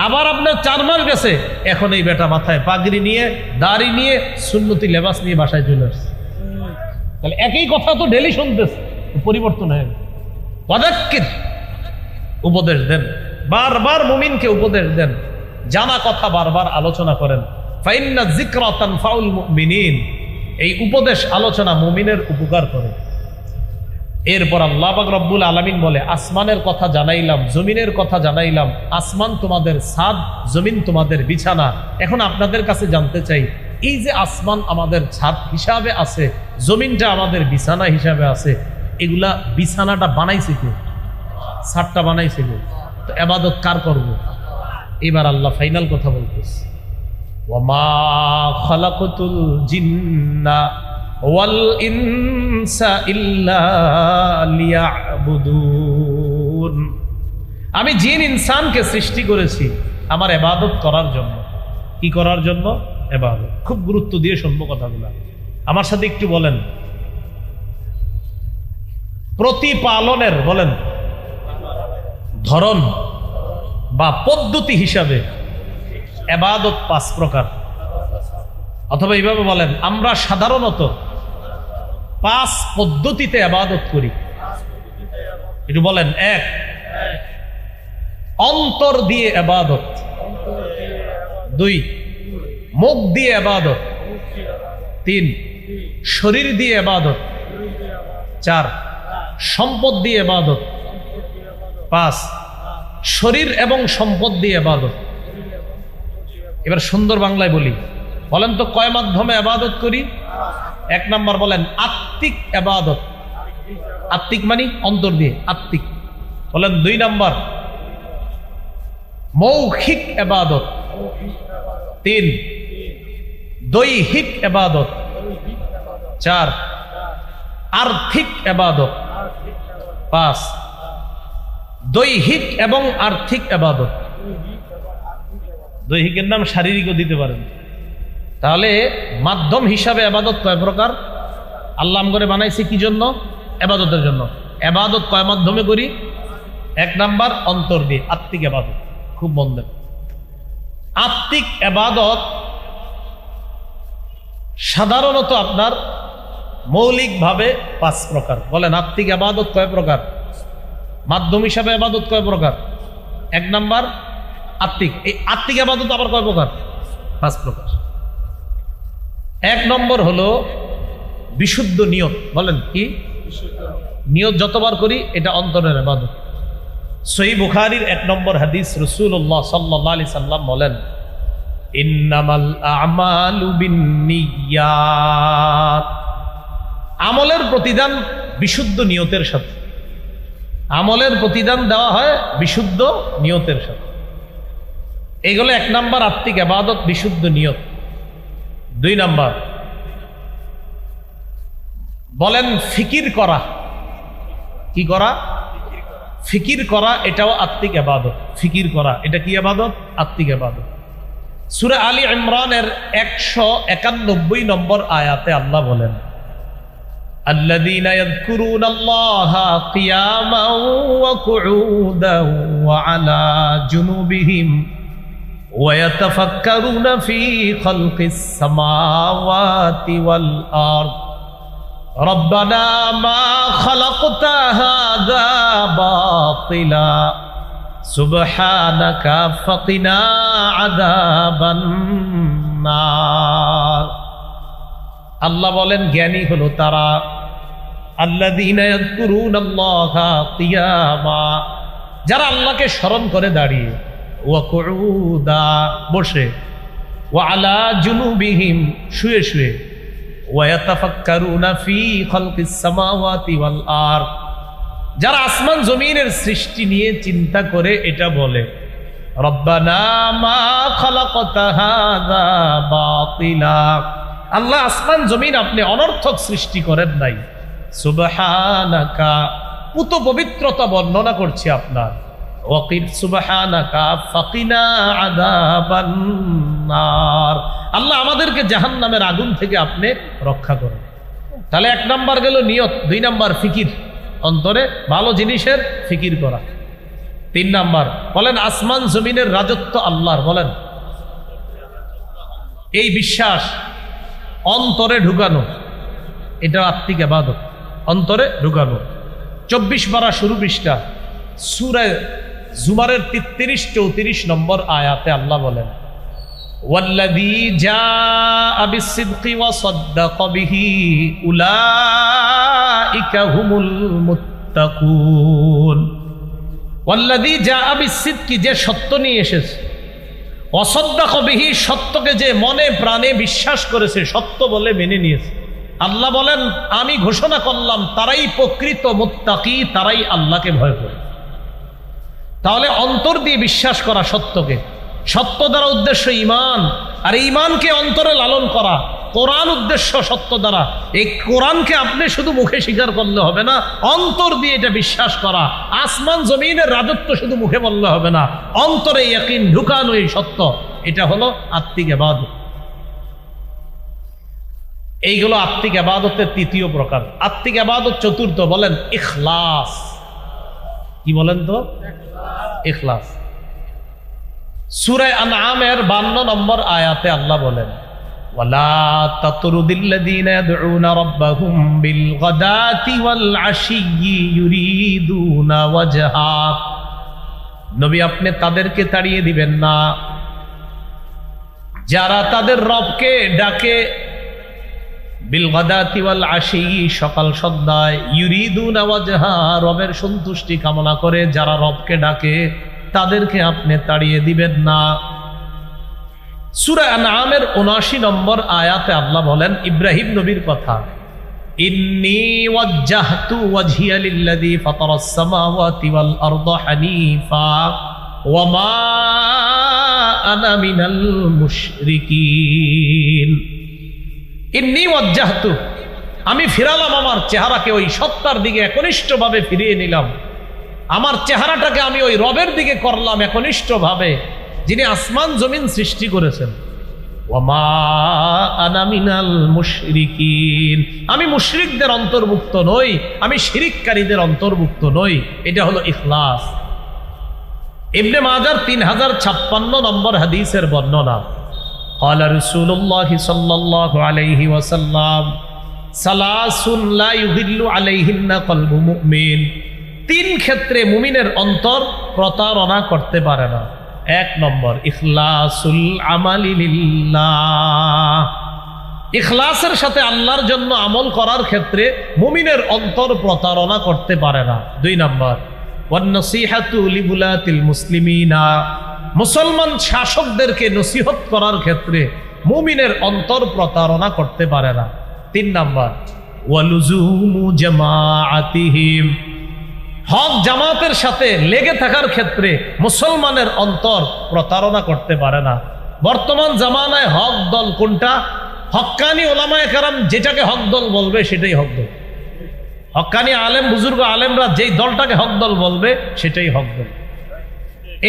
আবার আপনার 4 মাস গেছে, এখন এই বেটা মাথায় পাগড়ি নিয়ে, দাড়ি নিয়ে, সুন্নতি লেবাস নিয়ে বাসায় চলে আসছে। তাহলে একই কথা তো ডেলি শুনতেছে, পরিবর্তন হয়ে গেছে। ওয়াযাক্কির, উপদেশ দেন, বারবার মুমিনকে উপদেশ দেন, জানা কথা বারবার আলোচনা করেন। ফাইন্নাজ যিকরা তানফাউল মুমিনিন, এই উপদেশ আলোচনা মুমিনের উপকার করে। এরপর আল্লাহ পাক রব্বুল আলামিন বলে আসমানের কথা জানাইলাম, জমিনের কথা জানাইলাম, আসমান তোমাদের ছাদ, জমিন তোমাদের বিছানা। এখন আপনাদের কাছে জানতে চাই, এই যে আসমান আমাদের ছাদ হিসাবে আছে, জমিনটা আমাদের বিছানা হিসাবে আছে, এগুলা বিছানাটা বানাইছে কে? ছাদটা বানাইছে কে? তো ইবাদত কার করব? এবার আল্লাহ ফাইনাল কথা বলতেছে, ওয়ামা খালাকতুল জিন্না ওয়াল ইনসা ইল্লা লিয়াবুদুন, আমি জিন ইনসানকে সৃষ্টি করেছি আমার ইবাদত করার জন্য। কি করার জন্য? ইবাদত। খুব গুরুত্ব দিয়ে শুনবো কথাগুলো, আমার সাথে একটু বলেন। প্রতিপালনের বলেন ধরন, বা পদ্ধতি হিসাবে ইবাদত 5 প্রকার। অথবা এইভাবে বলেন, আমরা সাধারণত 5 পদ্ধতিতে ইবাদত করি। একটু বলেন। 1, অন্তর দিয়ে ইবাদত। 2, মুখ দিয়ে ইবাদত। 3, শরীর দিয়ে ইবাদত। 4, সম্পদ দিয়ে ইবাদত। 5, শরীর এবং সম্পদ দিয়ে ইবাদত। এবার সুন্দর বাংলায় বলি, বলেন তো কয় মাধ্যমে ইবাদত করি? 1 নাম্বার বলেন আত্মিক ইবাদত। আত্মিক মানে অন্তর দিয়ে, আত্মিক। বলেন 2 নাম্বার মৌখিক ইবাদত। 3, দৈহিক ইবাদত। 4, আর্থিক ইবাদত। 5, দৈহিক এবং আর্থিক ইবাদত। দৈহিকের নাম শারীরিকও দিতে পারেন। তাহলে মাধ্যম হিসাবে ইবাদত কয় প্রকার? আল্লাহ করে বানাইছে কি জন্য? ইবাদতের জন্য। ইবাদত কয় মাধ্যমে করি? 1 নাম্বার অন্তর দিয়ে, আত্মিক ইবাদত। খুব মন দেন। আত্মিক ইবাদত সাধারণত আপনার মৌলিকভাবে 5 প্রকার। বলেন আত্মিক ইবাদত কয় প্রকার? মাধ্যম হিসাবে ইবাদত কয় প্রকার? 1 নাম্বার আত্মিক। এই আত্মিক ইবাদত আবার কয় প্রকার? 5 প্রকার। 1 নম্বর হলো বিশুদ্ধ নিয়ত। বলেন কি? নিয়ত যতবার করি এটা অন্তরের ইবাদত। সহিহ বুখারীর 1 নম্বর হাদিস, রাসূলুল্লাহ সাল্লাল্লাহু আলাইহি সাল্লাম বলেন, ইন্নামাল আমালু বিন্নিয়াত। আমলের প্রতিদান বিশুদ্ধ নিয়তের সাথে। আমলের প্রতিদান দেওয়া হয় বিশুদ্ধ নিয়তের সাথে। এইগুলো 1 নাম্বার আত্মিক ইবাদত, বিশুদ্ধ নিয়ত। 2 নাম্বার বলেন ফিকির করা। কি করা? ফিকির করা, এটাও আত্মিক ইবাদত। ফিকির করা এটা কি ইবাদত? আত্মিক ইবাদত। সূরা আলী ইমরানের 191 নম্বর আয়াতে আল্লাহ বলেন, الذين يذكرون الله قياما وقعودا وعلى جنوبهم ويتفكرون في خلق السماوات والأرض ربنا ما خلقت هذا باطلا سبحانك فقنا عذاب النار। আল্লাহ বলেন জ্ঞানী হলো তারা, আল্লাযীনা ইয়াযকুরুনাল্লাহা কিয়ামা, যারা আল্লাহকে স্মরণ করে দাঁড়িয়ে, ওয়া কুউদা বসে, ওয়া আলা জুনুবিহিম শুয়ে শুয়ে, ওয়া ইয়াতাফাক্কারুনা ফি খালকিস সামাওয়াতি ওয়াল আরদ, যারা আসমান জমিনের সৃষ্টি নিয়ে চিন্তা করে এটা বলে, রব্বানা মা খালাকতা হাযা বাতিলা, আল্লাহ আসমান জমিন আপনি অনর্থক সৃষ্টি করেন নাই, সুবহানাকা, পুত পবিত্রতা বর্ণনা করছি আপনার, ওয়াকির সুবহানাকা ফাকিনা আযাবান নার, আল্লাহ আমাদেরকে জাহান্নামের আগুন থেকে আপনি রক্ষা করেন। তাহলে 1 নাম্বার গেল নিয়ত, 2 নাম্বার ফিকির, অন্তরে ভালো জিনিসের ফিকির করা। 3 নাম্বার বলেন আসমান জমিনের রাজত্ব আল্লাহর। বলেন এই বিশ্বাস অন্তরে ঢুকানো, এটা আত্মিক ইবাদত, অন্তরে ঢুকানো। 24 পারা শুরু পৃষ্ঠা সূরা জুমারের 33-34 নম্বর আয়াতে আল্লাহ বলেন, ওয়াল্লাযী জাআ বিস-সিদকি ওয়া সাদ্দাকা বিহি উলাইকা হুমুল মুত্তাকুন। ওয়াল্লাযী জাআ বিস-সিদকি, যে সত্য নিয়ে এসেছে, ওয়া সাদ্দাকা বিহি, সত্যকে যে মনে প্রাণে বিশ্বাস করেছে, সত্য বলে মেনে নিয়েছে। আল্লাহ বলেন আমি ঘোষণা করলাম তারাই প্রকৃত মুত্তাকি, তারাই আল্লাহকে ভয় করে। তাহলে অন্তর দিয়ে বিশ্বাস করা সত্যকে, সত্য দ্বারা উদ্দেশ্য ঈমান, আর ঈমানকে অন্তরে লালন করা, কোরআন উদ্দেশ্য সত্য দ্বারা। এই কোরআনকে আপনি শুধু মুখে স্বীকার করলে হবে না, অন্তর দিয়ে এটা বিশ্বাস করা। আসমান জমিনের রাজত্ব শুধু মুখে বললে হবে না, অন্তরে ইয়াকিন ঢুকানো এই সত্য, এটা হলো আত্মিক ইবাদত। এইগুলো আত্মিক ইবাদতের 3য় প্রকার। আত্মিক ইবাদত 4th, বলেন ইখলাস। কি বলেন তো? ইখলাস। সূরা আনআমের 52 নম্বর আয়াতে আল্লাহ বলেন, ওয়ালা তাতরুদিল্লাযীনা ইয়াদউনা রাব্বাহুম বিল গাদাতি ওয়াল আশিয়্যি ইউরিদুনা ওয়াজহা। নবী, আপনি তাদেরকে তাড়িয়ে দিবেন না যারা তাদের রবকে ডাকে বিল গাদাতি ওয়াল আশিয়্যি, সকাল সন্ধ্যায়, ইউরিদুনা ওয়াজহা, রবের সন্তুষ্টি কামনা করে যারা রবকে ডাকে তাদেরকে আপনি তাড়িয়ে দিবেন না। সূরা আনআমের ৭৯ নম্বর আয়াতে আল্লাহ বলেন ইব্রাহিম নবীর কথা, ইন্নী ওয়াজ্জাহতু ওয়াজহিয়া লিল্লাযী ফাতারাস সামাওয়াতি ওয়াল আরদা হানিফা ওয়া মা আনা মিনাল মুশরিকিন। ইন্নী ওয়াজ্জাহতু, আমি ফিরালাম আমার চেহারাকে, ওই সত্তার দিকে একনিষ্ঠভাবে ফিরিয়ে নিলাম। আমার চেহারাটাকে আমি ওই রবের দিকে করলাম একনিষ্ঠভাবে, যিনি আসমান জমিন সৃষ্টি করেছেন। ওয়ামা আনা মিনাল মুশরিকিন, আমি মুশরিকদের অন্তর্ভুক্ত নই, আমি শিরিককারীদের অন্তর্ভুক্ত নই। এটা হলো ইখলাস। ইবনে মাজার 3056 নম্বর হাদিসের বর্ণনা, قال رسول الله صلى الله عليه وسلم ثلاث لا يضل عليهن قلب مؤمن। তিন ক্ষেত্রে মুমিনের অন্তর প্রতারণা করতে পারে না। ১ নম্বর, ইখলাসুল আমালি লিল্লাহ, ইখলাসের সাথে আল্লাহর জন্য আমল করার ক্ষেত্রে মুমিনের অন্তর প্রতারণা করতে পারে না। ২ নম্বর, ওয়ান নসিহাতু লিবুলাতিল মুসলিমিনা, মুসলমান শাসকদেরকে নসিহত করার ক্ষেত্রে মুমিনের অন্তর প্রতারণা করতে পারে না। ৩ নম্বর, ওয়ালুজুমু জামাআতিহিম, হক জামাতের সাথে লেগে থাকার ক্ষেত্রে মুসলমানের অন্তর প্রতারণা করতে পারে না। বর্তমান জামানায় হক দল কোনটা? হক্কানি ওলামায়ে কেরাম যেটাকে হক দল বলবে সেটাই হক দল। হক্কানি আলেম বুজুর্গ আলেমরা যেই দলটাকে হক দল বলবে সেটাই হক দল।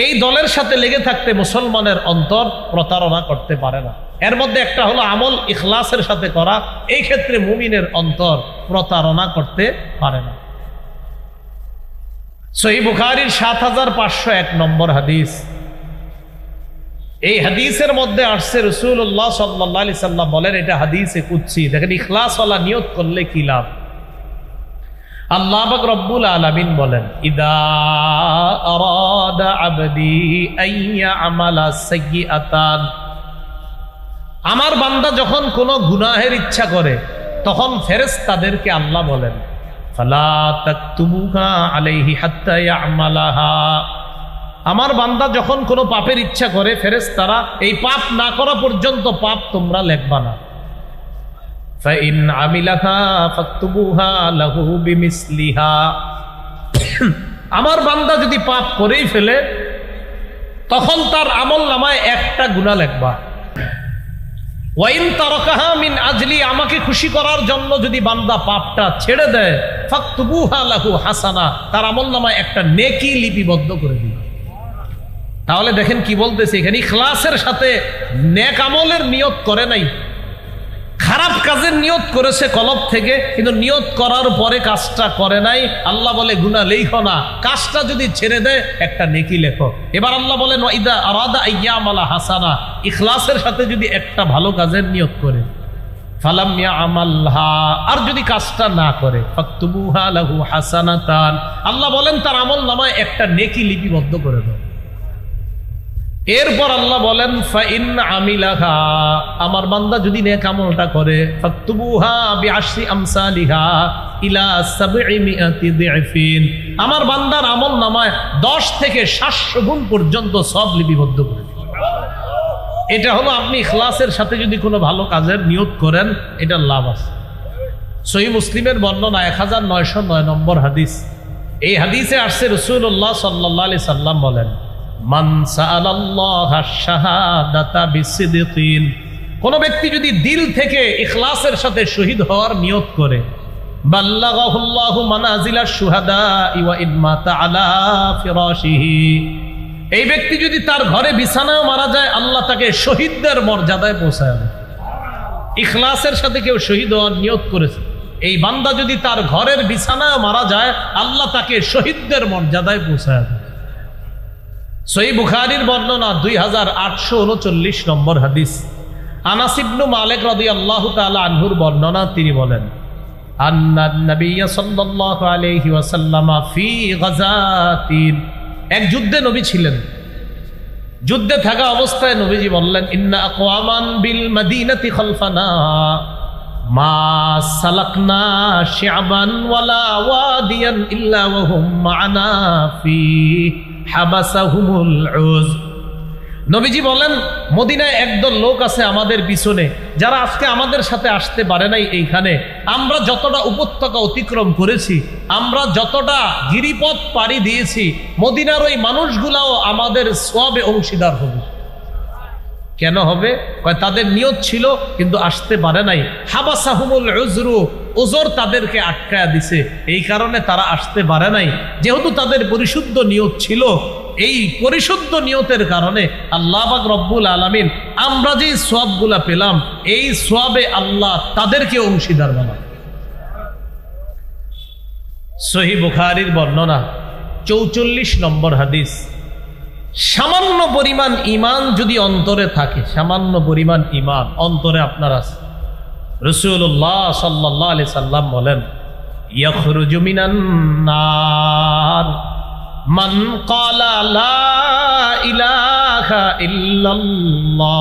এই দলের সাথে লেগে থাকতে মুসলমানের অন্তর প্রতারণা করতে পারে না। এর মধ্যে একটা হলো আমল ইখলাসের সাথে করা, এই ক্ষেত্রে মুমিনের অন্তর প্রতারণা করতে পারে না। সহিহ বুখারীর ৭৫০১ নম্বর হাদিস, এই হাদিসের মধ্যে আসছে রাসূলুল্লাহ সাল্লাল্লাহু আলাইহি সাল্লাম বলেন, এটা হাদিসে কুদসি। দেখেন ইখলাসওয়ালা নিয়ত করলে কি লাভ। আল্লাহ পাক রব্বুল আলামিন বলেন, ইদা আরাদা আবদি আইয়া আমালা সাইয়্যাতান, আমার বান্দা যখন কোনো গুনাহের ইচ্ছা করে তখন ফেরেশতাদেরকে আল্লাহ বলেন, ফালা তাকতুবুহা আলাইহি হাত্তা ইয়ামালাহা, আমার বান্দা যখন কোনো পাপের ইচ্ছা করে ফেরেশতারা এই পাপ না করা পর্যন্ত পাপ তোমরা লিখবা না। ফাইন আমিলাহা ফাকতুবুহা লাহু বিমিসলিহা, আমার বান্দা যদি পাপ করেই ফেলে তখন তার আমলনামায় একটা গুনাহ লিখবা। ওয়াইন তারাকাহা মিন আজলি, আমাকে খুশি করার জন্য যদি বান্দা পাপটা ছেড়ে দেয়, ফাকতুবুহা লাহু হাসানা, তার আমলনামায় একটা নেকি লিপিবদ্ধ করে দিবে। তাহলে দেখেন কি বলতেছে এখানে, ইখলাসের সাথে নেক আমলের নিয়ত করে নাই, খারাপ কাজের নিয়ত করেছে কলব থেকে, কিন্তু নিয়ত করার পরে কাজটা করে নাই। আল্লাহ বলে গুনাহ লেখো না, কাজটা যদি ছেড়ে দেয় একটা নেকি লেখো। এবার আল্লাহ বলেন ওয়াইদা আরাদা আইয়ামালা হাসানা, ইখলাসের সাথে যদি একটা ভালো কাজের নিয়ত করে, ফালাম ইয়ামালহা, আর যদি কাজটা না করে, ফাকতুবুহা লাহু হাসানাতান, আল্লাহ বলেন তার আমলনামায় একটা নেকি লিপিবদ্ধ করে দাও। এরপর আল্লাহ বলেন ফাইন আমিলাহা, আমার বান্দা যদি নেক আমলটা করে, ফাকতুবুহা বিআশরি আমসালিহা ইলা ৭০০ দিফিন, আমার বান্দার আমলনামায় ১০ থেকে ৭০০ গুণ পর্যন্ত সব লিপিবদ্ধ করে দিবে। এটা হলো আপনি ইখলাসের সাথে যদি কোনো ভালো কাজের নিয়ত করেন, এটার লাভ আছে। সহিহ মুসলিমের বর্ণনা ১৯০৯ নম্বর হাদিস, এই হাদিসে আসছে রাসূলুল্লাহ সাল্লাল্লাহু আলাইহি সাল্লাম বলেন, মান সাআলাল্লাহা শাহাদাতা বিসিদকিন, কোন ব্যক্তি যদি দিল থেকে ইখলাসের সাথে শহীদ হওয়ার নিয়ত করে, বাল্লাগাহুল্লাহু মানাজিলাশ শুহাদা ওয়া ইন মাতা আলা ফিরাশিহি, এই ব্যক্তি যদি তার ঘরে বিছানায় মারা যায় আল্লাহ তাকে শহীদদের মর্যাদায় পৌঁছায় দেয়। ইখলাসের সাথে কেউ শহীদ হওয়ার নিয়ত করেছে, এই বান্দা যদি তার ঘরের বিছানায় মারা যায় আল্লাহ তাকে শহীদদের মর্যাদায় পৌঁছায় দেয়। সহিহ বুখারীর বর্ণনা 2839 নম্বর হাদিস। আনাস ইবনে মালিক রাদিয়াল্লাহু তাআলা আনহুর বর্ণনা, তিনি বলেন আন্নান নবী সাল্লাল্লাহু আলাইহি ওয়াসাল্লাম ফি গাযাতিন, এক যুদ্ধে নবী ছিলেন। যুদ্ধে থাকা অবস্থায় নবীজি বললেন ইন্না আকওয়ামান বিল মদিনাতি খালফানা মা সালাকনা শিআবান ওয়ালা ওয়াদিয়ান ইল্লা ওয়া হুম মা'না ফি হাবাসাহুমুল উজ। নবীজি বলেন মদিনায় একদল লোক আছে আমাদের পিছনে, যারা আজকে আমাদের সাথে আসতে পারে নাই। এইখানে আমরা যতটা উপত্যকা অতিক্রম করেছি, আমরা যতটা গিরিপথ পাড়ি দিয়েছি, মদিনার ওই মানুষগুলাও আমাদের সওয়াবে অংশীদার হবে। কেন হবে? কয় তাদের নিয়ত ছিল কিন্তু আসতে পারে নাই। হাবাসাহুমুল উজরু, উজর তাদেরকে আটকায়া দিছে, এই কারণে তারা আসতে পারে নাই। যেহেতু তাদের পরিশুদ্ধ নিয়ত ছিল, এই পরিশুদ্ধ নিয়তের কারণে আল্লাহ পাক রব্বুল আলামিন আমরা যে সওয়াবগুলা পেলাম, এই সওয়াবে আল্লাহ তাদেরকে অংশীদার বানান। সহিহ বুখারীর বর্ণনা 44 নম্বর হাদিস। সামান্য পরিমাণ ঈমান যদি অন্তরে থাকে, সামান্য পরিমাণ ঈমান অন্তরে আপনার আছে, রাসূলুল্লাহ সাল্লাল্লাহু আলাইহি সাল্লাম বলেন ইয়াখরুজু মিনান নার মান ক্বালা লা ইলাহা ইল্লাল্লাহ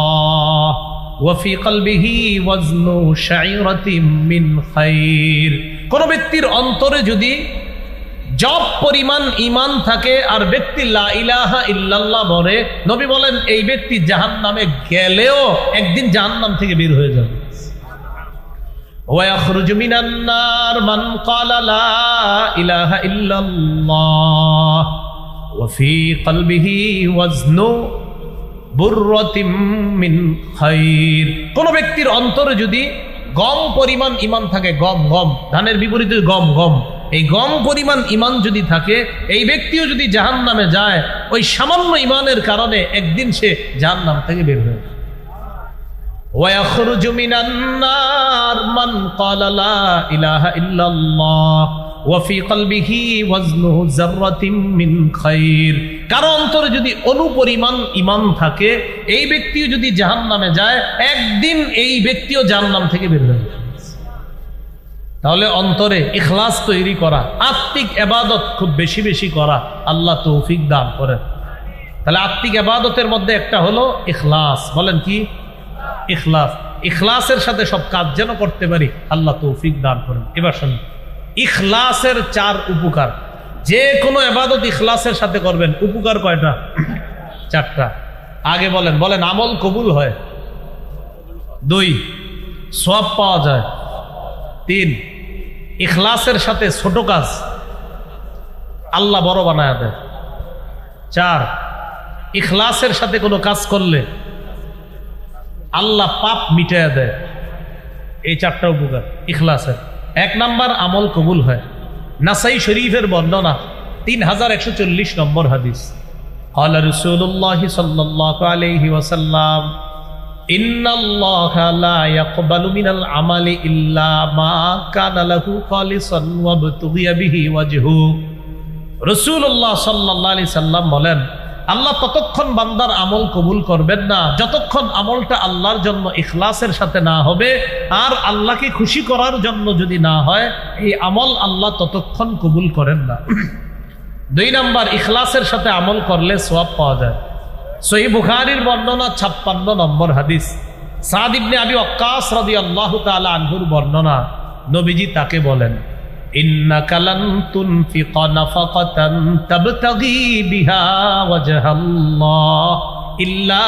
ওয়া ফি কলবিহি ওয়াজনু শাইরাতিন মিন খাইর। কোন ব্যক্তির অন্তরে যদি জব পরিমাণ ঈমান থাকে আর ব্যক্তি লা ইলাহা ইল্লাল্লাহ বলে, নবী বলেন এই ব্যক্তি জাহান্নামে গেলেও একদিন জাহান্নাম থেকে বের হয়ে যাবে। ওয়া ইয়াখরুজু মিনান নার মান ক্বালা লা ইলাহা ইল্লাল্লাহ ওয়া ফি কলবিহি ওয়াজনু বুররাতিন মিন খাইর। কোন ব্যক্তির অন্তরে যদি গম পরিমাণ ঈমান থাকে, গম গম ধানের বিপরীতে গম গম, এই গম পরিমাণ ঈমান যদি থাকে, এই ব্যক্তিও যদি জাহান্নামে যায়, ওই সামান্য ঈমানের কারণে একদিন সে জাহান্নাম থেকে বের হয়ে যায়। ওয়া ইয়াখরুজু মিনান নার মান ক্বালা লা ইলাহা ইল্লাল্লাহ ওয়া ফি কলবিহি ওয়াজনু যাররাতিন মিন খাইর। কারো অন্তরে যদি অনুপরিমাণ ঈমান থাকে, এই ব্যক্তিও যদি জাহান্নামে যায়, একদিন এই ব্যক্তিও জাহান্নাম থেকে বের হয়ে যায়। তাহলে অন্তরে ইখলাস তৈরি করা, আত্মিক ইবাদত খুব বেশি বেশি করা, আল্লাহ তৌফিক দান করেন। তাহলে আত্মিক ইবাদতের মধ্যে একটা হলো ইখলাস। বলেন কি? ইখলাস। ইখলাসের সাথে সব কাজ যেন করতে পারি, আল্লাহ তৌফিক দান করেন। এবার শুনুন, ইখলাসের 4 উপকার। যে কোনো ইবাদত ইখলাসের সাথে করবেন, উপকার কয়টা? 4টা। আগে বলেন বলেন আমল কবুল হয়, 2 সওয়াব পাওয়া যায়, 3 ইখলাসের সাথে ছোট কাজ আল্লাহ বড় বানায় দেয়, 4 ইখলাসের সাথে কোনো কাজ করলে আল্লাহ পাপ মিটায়া দেয়। এই 4টা উপকার ইখলাসের। 1 নাম্বার আমল কবুল হয়। নাসাই শরীফের বর্ণনা 3140 নম্বর হাদিস। قال رسول الله صلى الله عليه وسلم إن الله لا يقبل من العمل إلا ما كان له خالصا وابتغي به وجهه। রাসূলুল্লাহ সাল্লাল্লাহু আলাইহি সাল্লাম বলেন, আল্লাহ ততক্ষণ বান্দার আমল কবুল করবেন না যতক্ষণ আমলটা আল্লাহর জন্য ইখলাসের সাথে না হবে, আর আল্লাহকে খুশি করার জন্য যদি না হয়, এই আমল আল্লাহ ততক্ষণ কবুল করেন না। 2 নাম্বার, ইখলাসের সাথে আমল করলে সওয়াব পাওয়া যায়। সহিহ বুখারীর বর্ণনা 56 নম্বর হাদিস। সাদ ইবনে আবি ওয়াক্কাস রাদিয়াল্লাহু তাআলা আনহুর বর্ণনা, নবীজি তাকে বলেন ইন্নাকা লান তুনফিকা নাফাকাতান তাবতাগি বিহা ওয়াজহাল্লাহ ইল্লা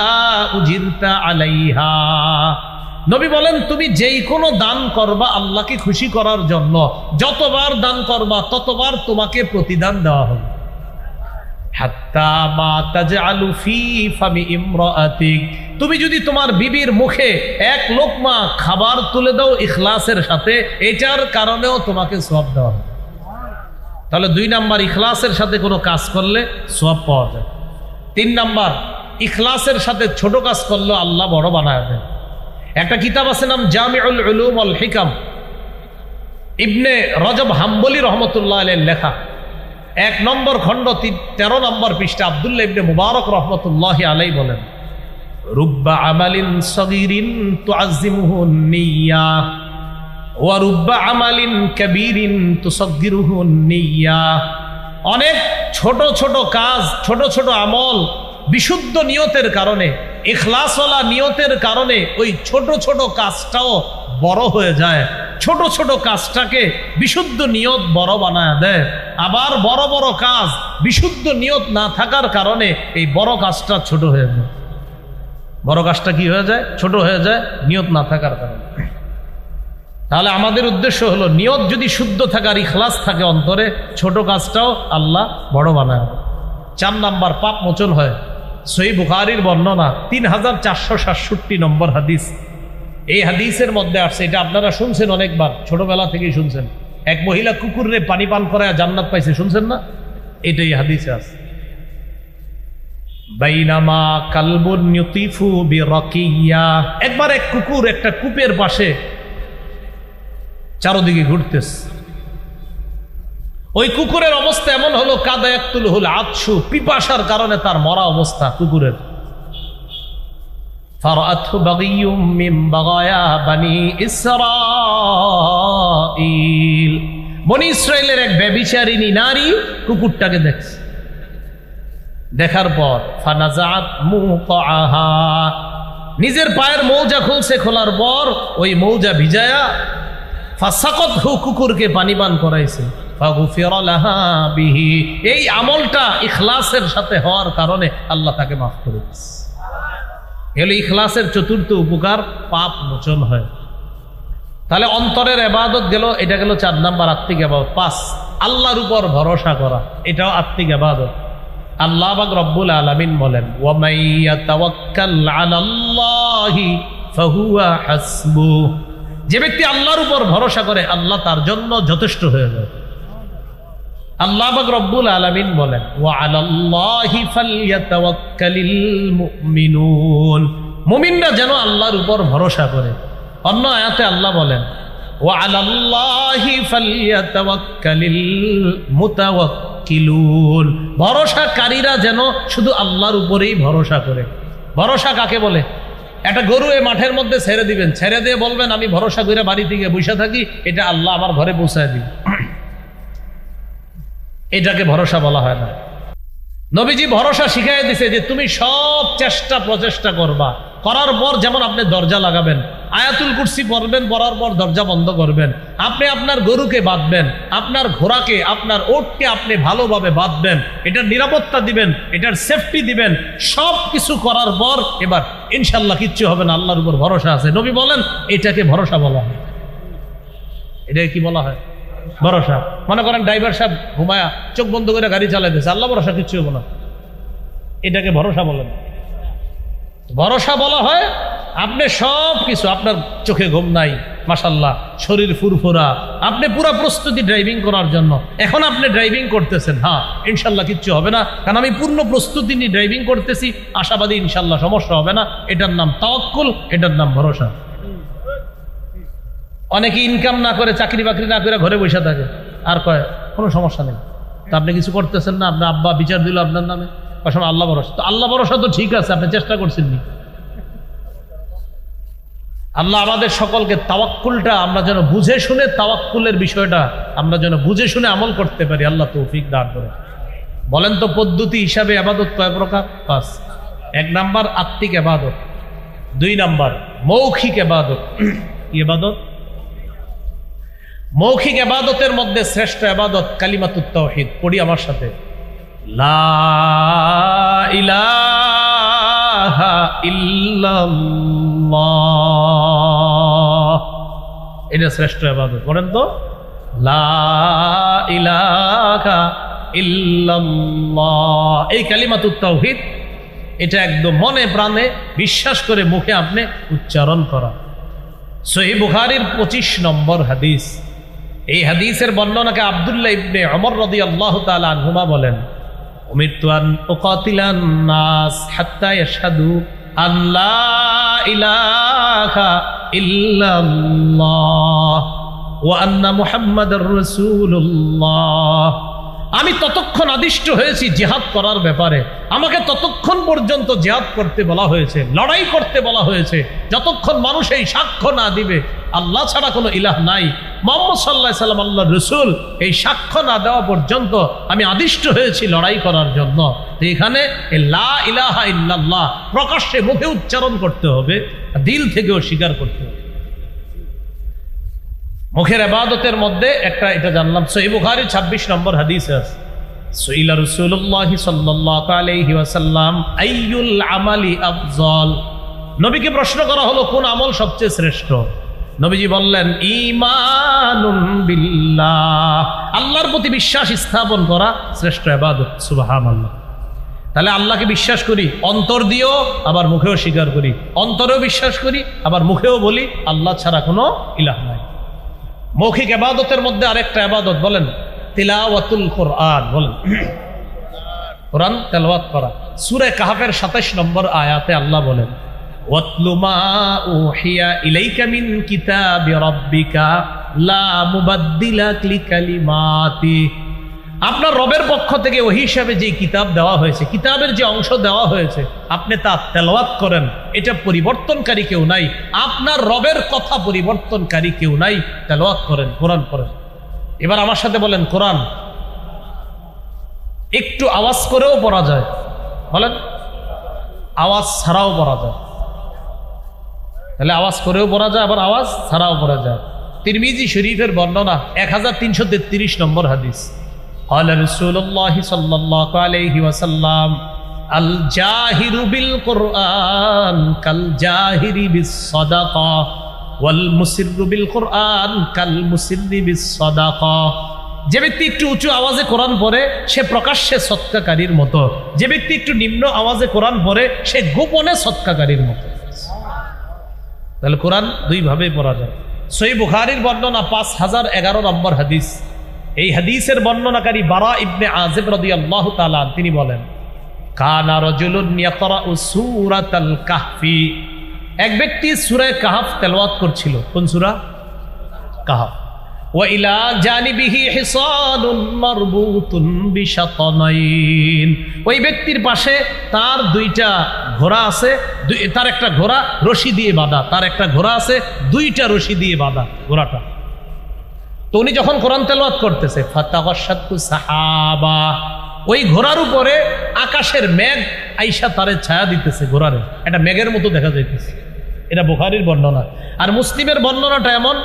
উজিরতা আলাইহা। নবী বলেন তুমি যেই কোনো দান করবা আল্লাহকে খুশি করার জন্য, যতবার দান করবা ততবার তোমাকে প্রতিদান দেওয়া হবে। হাত্তা মা তাজআলু ফি ফামি ইমরাআতিক, তুমি যদি তোমার বিবির মুখে 1 লোকমা খাবার তুলে দাও ইখলাসের সাথে, এটার কারণেও তোমাকে সওয়াব দেওয়া হবে। তাহলে 2 নাম্বার, ইখলাসের সাথে কোনো কাজ করলে সওয়াব পাওয়া যায়। 3 নাম্বার, ইখলাসের সাথে ছোট কাজ করলে আল্লাহ বড় বানায় দেয়। একটা কিতাব আছে নাম জামিউল উলুম ওয়াল হিকাম, ইবনে রজব হাম্বলি রহমতুল্লাহ আলাইহির লেখা। 1 নম্বর খণ্ড 13 নম্বর পৃষ্ঠা আব্দুল্লাহ ইবনে মুবারক রহমতুল্লাহি আলাইহি বলেন, রুব্বা আমালিন সগীরিন তুআজ্জিমুহু নিয়্যা ওয়া রুব্বা আমালিন কাবীরিন তুসাগগিরুহু নিয়্যা। অনেক ছোট ছোট কাজ, ছোট ছোট আমল বিশুদ্ধ নিয়তের কারণে, ইখলাসওয়ালা নিয়তের কারণে ওই ছোট ছোট কাজটাও বড় হয়ে যায়। ছোট ছোট কাজটাকে বিশুদ্ধ নিয়ত বড় বানায় দেয়। আবার বড় বড় কাজ বিশুদ্ধ নিয়ত না থাকার কারণে এই বড় কাজটা ছোট হয়ে যায়। বড় কাজটা কি হয়ে যায়? ছোট হয়ে যায়, নিয়ত না থাকার কারণে। তাহলে আমাদের উদ্দেশ্য হলো নিয়ত যদি শুদ্ধ থাকার ইখলাস থাকে অন্তরে, ছোট কাজটাও আল্লাহ বড় বানায়। 4 নাম্বার পাপ মোচন হয়। সহিহ বুখারীর বর্ণনা 3467 নম্বর হাদিস। এই হাদিসের মধ্যে আসছে, এটা আপনারা শুনছেন অনেকবার, ছোটবেলা থেকেই শুনছেন। এক মহিলা কুকুরে পানি পান করায় জান্নাত পাইছে, শুনছেন না? এটাই হাদিসে আছে। বাইনামা কালবুন ইউতিফু বিরাকিয়া, একবার এক কুকুর একটা কূপের পাশে চারদিকে ঘুরতেছে। ওই কুকুরের অবস্থা এমন হলো, কাদা ইয়াকতুলহুল আতশু, পিপাসার কারণে তার মরা অবস্থা কুকুরের। ফারাআতহু বাগিয়ুম মিন বাগায়া বানি ইসরাঈল, বনি ইসরাইলের এক ব্যভিচারিণী নারী কুকুরটাকে দেখছে। দেখার পর ফানাজাআত মুকাআহা, নিজের পায়ের মৌজা খুলছে, খোলার পর ওই মৌজা ভিজায়া ফাসাকাতহু, কুকুরকে পানি পান করাইছে। ফাগুফিরা লাহা বিহি, এই আমলটা ইখলাসের সাথে হওয়ার কারণে আল্লাহ তাকে মাফ করে দিয়েছে। এলো ইখলাসের চতুর্থ উপকার, পাপ মোচন হয়। তাহলে অন্তরের ইবাদত গেল, এটা গেল 4 নাম্বার আত্মিক ইবাদত। 5 আল্লাহর উপর ভরসা করা, এটাও আত্মিক ইবাদত। আল্লাহ পাক রব্বুল আলামিন বলেন, ওয়া মাইয়াতাওয়াক্কাল আলাল্লাহি ফাহুয়া হাসবুহ, যে ব্যক্তি আল্লাহর উপর ভরসা করে আল্লাহ তার জন্য যথেষ্ট হয়ে যায়। আল্লাহ পাক রব্বুল আলামিন বলেন, ওয়া আলাল্লাহি ফালইয়াতাওয়াক্কালিল মুমিনুন, মুমিনরা যেন আল্লাহর উপর ভরসা করে। অন্য আয়াতে আল্লাহ বলেন, ওয়া আলাল্লাহি ফালইয়াতাওয়াক্কালিল মুতাওয়াক্কিলুন, ভরসাকারীরা যেন শুধু আল্লাহর উপরেই ভরসা করে। ভরসা কাকে বলে? একটা গরু এই মাঠের মধ্যে ছেড়ে দিবেন, ছেড়ে দিয়ে বলবেন আমি ভরসা করে বাড়ি থেকে বসে থাকি, এটা আল্লাহ আমার ঘরে পৌঁছায় দিবে, এটাকে ভরসা বলা হয় না। নবীজি ভরসা শিখাই দিছে যে তুমি সব চেষ্টা প্রচেষ্টা করবা, করার পর যেমন আপনি দরজা লাগাবেন, আয়াতুল কুরসি পড়বেন, পড়ার পর দরজা বন্ধ করবেন। আপনি আপনার গরুকে বাঁধবেন, আপনার ঘোড়াকে, আপনার ওটকে আপনি ভালোভাবে বাঁধবেন, এটার নিরাপত্তা দিবেন, এটার সেফটি দিবেন। সব কিছু করার পর এবার ইনশাল্লাহ কিচ্ছু হবে না, আল্লাহর উপর ভরসা আছে। নবী বলেন এটাকে ভরসা বলা হয়। এটাকে কি বলা হয়? ভরসা। মনে করেন ড্রাইভার সাহেব ঘুমায়া চোখ বন্ধ করে গাড়ি চালাইতেছে, আল্লাহ ভরসা কিচ্ছু হবে না, এটাকে ভরসা বলেন। ভরসা বলা হয় আপনি সব কিছু, আপনার চোখে ঘুম নাই, মাশাআল্লাহ শরীর ফুরফুরা, আপনি পুরো প্রস্তুতি ড্রাইভিং করার জন্য। এখন আপনি ড্রাইভিং করতেছেন, হ্যাঁ ইনশাল্লাহ কিচ্ছু হবে না, কারণ আমি পূর্ণ প্রস্তুতি নিয়ে ড্রাইভিং করতেছি, আশাবাদী ইনশাল্লাহ সমস্যা হবে না। এটার নাম তাওয়াক্কুল, এটার নাম ভরসা। অনেকে ইনকাম না করে, চাকরি বাকরি না করে ঘরে বসে থাকে, আর কয় কোনো সমস্যা নেই, তা আপনি কিছু করতেছেন না, আপনার আব্বা বিচার দিল আপনার নামে, আসলে আল্লাহ ভরসা। তো আল্লাহ ভরসা তো ঠিক আছে, আপনি চেষ্টা করছেন নি। আল্লাহ আমাদের সকলকে তাওয়াক্কুলটা আমরা যেন বুঝে শুনে, তাওয়াক্কুলের বিষয়টা আমরা যেন বুঝে শুনে আমল করতে পারি, আল্লাহ তৌফিক দান করে। বলেন তো পদ্ধতি হিসাবে ইবাদত কয় প্রকার? 5। 1 নাম্বার আত্মিক ইবাদত, 2 নাম্বার মৌখিক ইবাদত। কি ইবাদত? মৌখিক ইবাদতের মধ্যে শ্রেষ্ঠ ইবাদত কালিমাতুত তাওহীদ। পড়ি আমার সাথে, লা ইলাহা ইল্লাল্লাহ, এটা শ্রেষ্ঠ ইবাদত। বলেন তো, লা ইলাহা ইল্লাল্লাহ, এই কালিমাতুত তাওহীদ, এটা একদম মনে প্রাণে বিশ্বাস করে মুখে আপনি উচ্চারণ করা। সহিহ বুখারীর 25 নম্বর হাদিস। এই হাদিসের বর্ণনাকে আব্দুল্লাহ ইবনে ওমর রাদিয়াল্লাহু তাআলা আনহুমা বলেন, উমিরতু আন উকাতিলান নাস হাত্তা ইয়াশহাদু আল্লা ইলাহা ইল্লাল্লাহ ওয়া আন্না মুহাম্মাদার রাসূলুল্লাহ। আমি ততক্ষণ আদিষ্ট হয়েছি জিহাদ করার ব্যাপারে, আমাকে ততক্ষণ পর্যন্ত জিহাদ করতে বলা হয়েছে, লড়াই করতে বলা হয়েছে, যতক্ষণ মানুষ এই সাক্ষ্য না দিবে আল্লাহ ছাড়া কোনো ইলাহ নাই, মুহাম্মদ সাল্লাল্লাহু আলাইহি সাল্লাম আল্লাহর রাসূল, এই সাক্ষ্য না দেওয়া পর্যন্ত আমি আদিষ্ট হয়েছি লড়াই করার জন্য। তো এখানে লা ইলাহা ইল্লাল্লাহ প্রকাশ্যে মুখে উচ্চারণ করতে হবে, দিল থেকেও স্বীকার করতে হবে। মুখের ইবাদতের মধ্যে একটা এটা জানলাম, সহিহ বুখারী 26 নম্বর হাদিসে আছে, সুইলা রাসূলুল্লাহ সাল্লাল্লাহু আলাইহি ওয়াসাল্লাম আইয়ুল আমালি আফজাল, নবীকে প্রশ্ন করা হলো কোন আমল সবচেয়ে শ্রেষ্ঠ? নবীজি বললেন ঈমানুন বিল্লাহ, আল্লাহর প্রতি বিশ্বাস স্থাপন করা শ্রেষ্ঠ ইবাদত। সুবহানাল্লাহ। তাহলে আল্লাহকে বিশ্বাস করি অন্তর দিয়েও, আবার মুখেও স্বীকার করি, অন্তরেও বিশ্বাস করি আবার মুখেও বলি আল্লাহ ছাড়া কোনো ইলাহ নাই। মৌখিক ইবাদতের মধ্যে আরেকটা ইবাদত বলেন তিলাওয়াতুল কোরআন, বলেন কোরআন তেলাওয়াত করা। সূরা কাহফের 27 নম্বর আয়াতে আল্লাহ বলেন ওয়াতলু মা উহিয়া ইলাইকা মিন কিতাবি রাব্বিকা লা মুবাদদিলা লিকালিমাতি, আপনার রবের পক্ষ থেকে ওহী হিসাবে যে কিতাব দেওয়া হয়েছে, কিতাবের যে অংশ দেওয়া হয়েছে আপনি তা তেলাওয়াত করেন, এটা পরিবর্তনকারী কেউ নাই, আপনার রবের কথা পরিবর্তনকারী কেউ নাই, তেলাওয়াত করেন, কোরআন পড়েন। এবার আমার সাথে বলেন কোরআন একটু আওয়াজ করেও পড়া যায়, বলেন আওয়াজ ছাড়াও পড়া যায়। তাহলে আওয়াজ করেও পড়া যায় আবার আওয়াজ ছাড়াও পড়া যায়। তিরমিজি শরীফের বর্ণনা 1333 নম্বর হাদিস, قال رسول الله صلى الله عليه وسلم الجاهر بالقرآن كالجاهر بالصدقة والمسر بالقرآن كالمسر بالصدقة, যে ব্যক্তি একটু উঁচু আওয়াজে কোরআন পড়ে সে প্রকাশ্যে সদকাকারীর মতো, যে ব্যক্তি একটু নিম্ন আওয়াজে কোরআন পড়ে সে গোপনে সদকাকারীর মতো। তাহলে কোরআন দুই ভাবে পড়া যায়। সহিহ বুখারীর বর্ণনা 5011 নম্বর হাদিস, এই হাদিসের বর্ণনাকারী বারা ইবনে আযিব রাদিয়াল্লাহু তাআলা তিনি বলেন কানা রাজুলুন ইয়াকরাউ সূরাতাল কাহফি, এক ব্যক্তি সূরা কাহফ তেলাওয়াত করছিল। কোন সূরা? কাহফ। ওয়া ইলা জানিবিহি হিসানুন মারবুতুন বিশাতানাইন, ওই ব্যক্তির পাশে তার দুইটা ঘোড়া আছে, তার একটা ঘোড়া রশি দিয়ে বাঁধা, তার একটা ঘোড়া আছে দুইটা রশি দিয়ে বাঁধা ঘোড়াটা। তো উনি যখন কোরআন তেলাওয়াত করতেছে ফাতাগাশাতু সাহাবা, ওই ঘোড়ার উপরে আকাশের মেঘ আইসা তারে ছায়া দিতেছে, ঘোড়ারে একটা মেঘের মতো দেখা যাইতেছে। এটা বুখারীর বর্ণনা। আর মুসলিমের বর্ণনাটা এমন,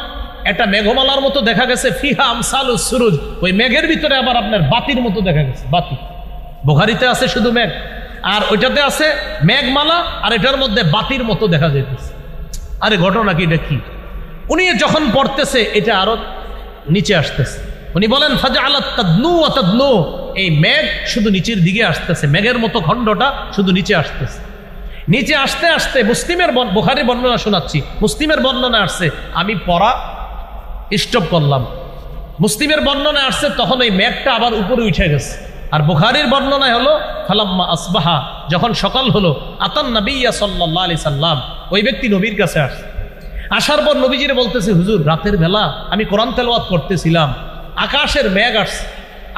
একটা মেঘমালার মতো দেখা গেছে, ফিহা আমসালুস সুরুজ, ওই মেঘের ভিতরে আবার আপনার বাতির মতো দেখা গেছে, বাতি। বুখারীতে আছে শুধু মেঘ, আর ওইটাতে আছে মেঘমালা, আর এটার মধ্যে বাতির মতো দেখা যাইতেছে। আরে ঘটনা কি, এটা কি? উনি যখন পড়তেছে এটা আরো নিচে আসতেছে। উনি বলেন ফাজআলাত তাদনু ওয়া তাদনু, এই মেঘ শুধু নিচের দিকে আসতেছে, মেঘের মতো খণ্ডটা শুধু নিচে আসতেছে। নিচে আসতে আসতে মুসলিমের বুখারীর বর্ণনা শোনাচ্ছি, মুসলিমের বর্ণনা আসছে আমি পড়া স্টপ করলাম, মুসলিমের বর্ণনা আসছে তখন ওই মেঘটা আবার উপরে উঠে গেছে। আর বুখারীর বর্ণনায় হলো ফালাম্মা আসবাহা, যখন সকাল হলো আতান নবিয়্যা সাল্লাল্লাহু আলাইহি সাল্লাম, ওই ব্যক্তি নবীর কাছে আসছে। আসার পর নবীজিরে বলতেছে হুজুর রাতের বেলা আমি কোরআন তেলাওয়াত করতেছিলাম, আকাশের মেঘ আসছে,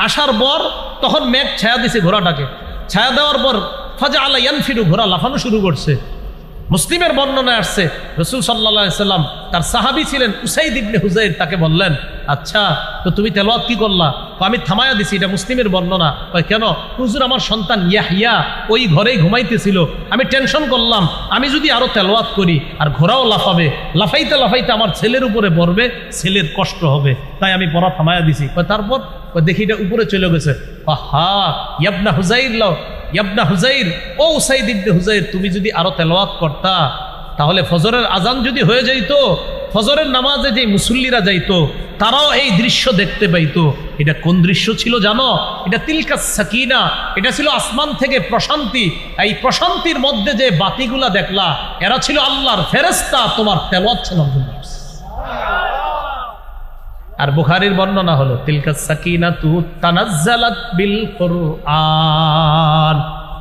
আসার পর তখন মেঘ ছায়া দিছে ঘোড়াটাকে, ছায়া দেওয়ার পর ফাজআলা ইয়ানফিরু, ঘোড়া লাফানো শুরু করছে। মুসলিমের বর্ণনায় আসছে রাসূল সাল্লাল্লাহু আলাইহি সাল্লাম তার সাহাবী ছিলেন উসাইদ ইবনে হুযাইর, তাকে বললেন আচ্ছা তো তুমি তেলাওয়াত কি করলা? আমি থামায়া দিছি। এটা মুসলিমের বর্ণনা। কেন? হুজুর আমার সন্তান ইয়াহইয়া ওই ঘরেই ঘুমাইতেছিল, আমি টেনশন করলাম আমি যদি আরো তেলাওয়াত করি আর ঘোড়াও লাফাবে, লাফাইতে লাফাইতে আমার ছেলের উপরে পড়বে, ছেলের কষ্ট হবে, তাই আমি পড়া থামায়া দিছি। তারপর দেখি এটা উপরে চলে গেছে। আহা ইয়াবনা হুযাইর, লাও ইয়াবনা হুযাইর, ও উসাইদ ইবনে হুযাইর, তুমি যদি আরো তেলাওয়াত করতা তাহলে ফজরের আজান যদি হয়ে যাইতো, ফজরের নামাজে যে মুসল্লিরা যাইতো তারাও এই দৃশ্য দেখতে পাইতো। এটা কোন দৃশ্য ছিল জানো? এটা তিলকাস সাকিনা, এটা ছিল আসমান থেকে প্রশান্তি। এই প্রশান্তির মধ্যে যে বাতিগুলা দেখলা এরা ছিল আল্লাহর ফেরেশতা, তোমার তেলাওয়াত শোনার জন্য। আর বুখারীর বর্ণনা হলো তিলকাস সাকিনাতু তানাজ্জালাত বিল কুরআন,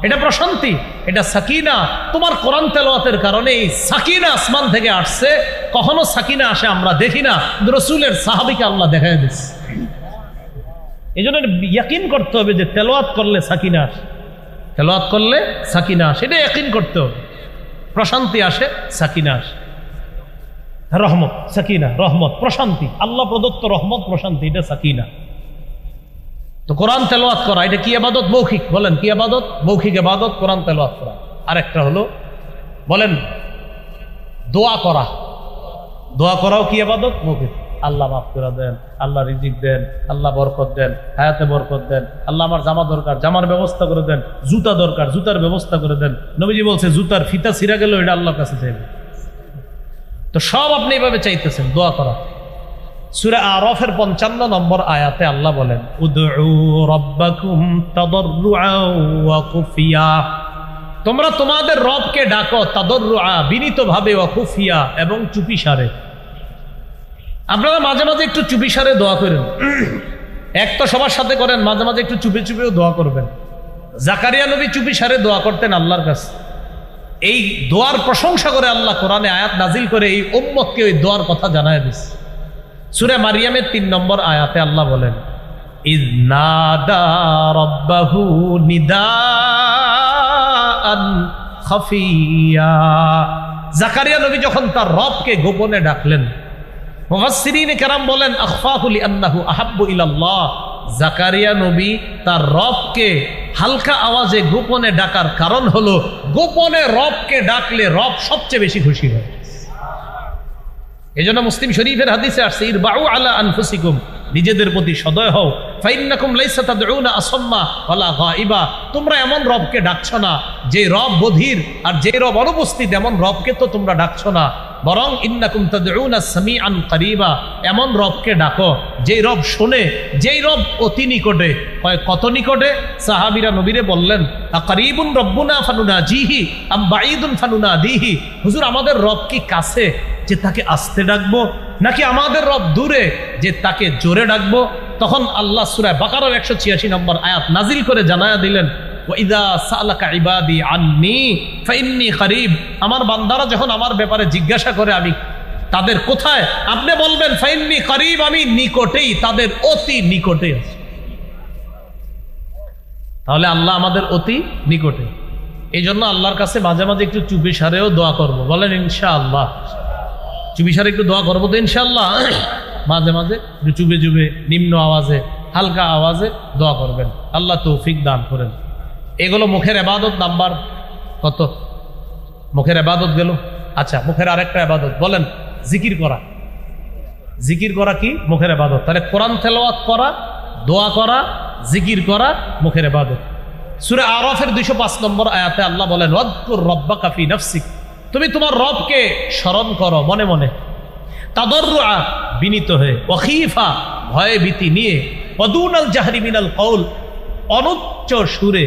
এটা প্রশান্তি, এটা সাকিনা, তোমার কোরআন তেলাওয়াতের কারণে এই সাকিনা আসমান থেকে আসছে। কখনো সাকিনা আসে আমরা দেখি না, রাসূলের সাহাবীকে আল্লাহ দেখায় দিচ্ছে। এই জন্য ইয়াকিন করতে হবে যে তেলাওয়াত করলে সাকিনা আসে, তেলাওয়াত করলে সাকিনা আসে, এটা ইয়াকিন করতে হবে। প্রশান্তি আসে, সাকিনা আসে, রহমত, সাকিনা, রহমত, প্রশান্তি, আল্লাহ প্রদত্ত রহমত, প্রশান্তি, এটা সাকিনা। তো কোরআন তেলাওয়াত করা এটা কি ইবাদত? মৌখিক। বলেন কি ইবাদত? মৌখিক ইবাদত কোরআন তেলাওয়াত করা। আরেকটা হলো বলেন দোয়া করা। দোয়া করাও কি ইবাদত? মৌখিক। আল্লাহ মাফ করে দেন, আল্লাহ রিজিক দেন, আল্লাহ বরকত দেন, হায়াতে বরকত দেন, আল্লাহ আমার জামা দরকার, জামার ব্যবস্থা করে দেন, জুতা দরকার, জুতার ব্যবস্থা করে দেন। নবীজি বলছে জুতার ফিতা ছিঁড়া গেল এটা আল্লাহর কাছে চাইবে। তো সব আপনি এইভাবে চাইতেছেন দোয়া করা। সূরা আরাফের 55 নম্বর আয়াতে আল্লাহ বলেন উদউ রাব্বাকুম তাদাররুআ ওয়া খুফিয়া, তোমরা তোমাদের রবকে ডাকো তাদাররুআ, বিনীতভাবে, ওয়া খুফিয়া, এবং চুপিসারে। আপনারা মাঝে মাঝে একটু চুপিসারে দোয়া করেন। এক তো সবার সাথে করেন, মাঝে মাঝে একটু চুপি চুপিও দোয়া করবেন। জাকারিয়া নবী চুপিসারে দোয়া করতেন আল্লাহর কাছে। এই দোয়ার প্রশংসা করে আল্লাহ কোরআনে আয়াত নাজিল করে এই উম্মতকে ওই দোয়ার কথা জানায় দিচ্ছে। সূরা মারিয়ামের 3 নম্বর আয়াতে আল্লাহ বলেন ইয নাদা রাব্বাহু নিদাআন খাফিয়া, জাকারিয়া নবী যখন তার রবকে গোপনে ডাকলেন, মুফাসসিরিনে কেরাম বলেন আখফাহু লিআন্নাহু আহাব্বু ইলাল্লাহ, জাকারিয়া নবী তার রবকে হালকা আওয়াজে গোপনে ডাকার কারণ হলো গোপনে রবকে ডাকলে রব সবচেয়ে বেশি খুশি হয়। এজন্য মুসলিম শরীফের হাদিসে আসছে ইরবাউ আলা আনফুসিকুম, নিজেদের প্রতি সদয় হও, ফাইন্নাকুম লাইসা তাদউনা আসাম্মা ওয়ালা গায়িবা, তোমরা এমন রবকে ডাকছো না যে রব বধির আর যে রব অনুপস্থিত, এমন রবকে তো তোমরা ডাকছো না, বরং ইন্নাকুম তাদউনা সামিআন করিবা, এমন রবকে ডাকো যেই রব শোনে, যেই রব অতি নিকটে। কয় কত নিকটে? সাহাবীরা নবীরে বললেন আকারিবুন রব্বুনা ফানুনাজিহি আম বাঈদুন ফানুনাদিহি, হুজুর আমাদের রব কি কাছে যে তাকে আস্তে ডাকবো, নাকি আমাদের রব দূরে যে তাকে জোরে ডাকবো? তখন আল্লাহ সূরা বাকারার 186 নম্বর আয়াত নাজিল করে জানায়া দিলেন ওয়াইদা সালাকা ইবাদি আন্নী ফাইন্নী করিব, আমার বান্দারা যখন আমার ব্যাপারে জিজ্ঞাসা করে আমি তাদের কোথায়, আপনি বলবেন ফাইন্নী করিব, আমি নিকটেই, তাদের অতি নিকটে আছি। তাহলে আল্লাহ আমাদের অতি নিকটে। এই জন্য আল্লাহর কাছে মাঝে মাঝে একটু চুপিসারেও দোয়া করবো। বলেন ইনশাআল্লাহ। চুপিসারে একটু দোয়া করবো তো ইনশাআল্লাহ। মাঝে মাঝে একটু চুপে চুপে নিম্ন আওয়াজে হালকা আওয়াজে দোয়া করবেন, আল্লাহ তৌফিক দান করেন। এগুলো মুখের ইবাদত। নাম্বার কত? মুখের ইবাদত গেল। আচ্ছা, মুখের আরেকটা ইবাদত বলেন জিকির করা। জিকির করা কি? মুখের ইবাদত। তাহলে কোরআন তেলাওয়াত করা, দোয়া করা, জিকির করা মুখের ইবাদত। সূরা আরাফের 205 নম্বর আয়াতে আল্লাহ বলেন ওয়াজকুর রাব্বাকা ফি নাফসিক, তুমি তোমার রবকে স্মরণ করো মনে মনে, তাদাররুআ বিনীত হয়ে, ওয়া খীফা ভয়ে ভীতি নিয়ে, ওয়া দুনাল জাহরি মিনাল কওল অনুচ্চ সুরে,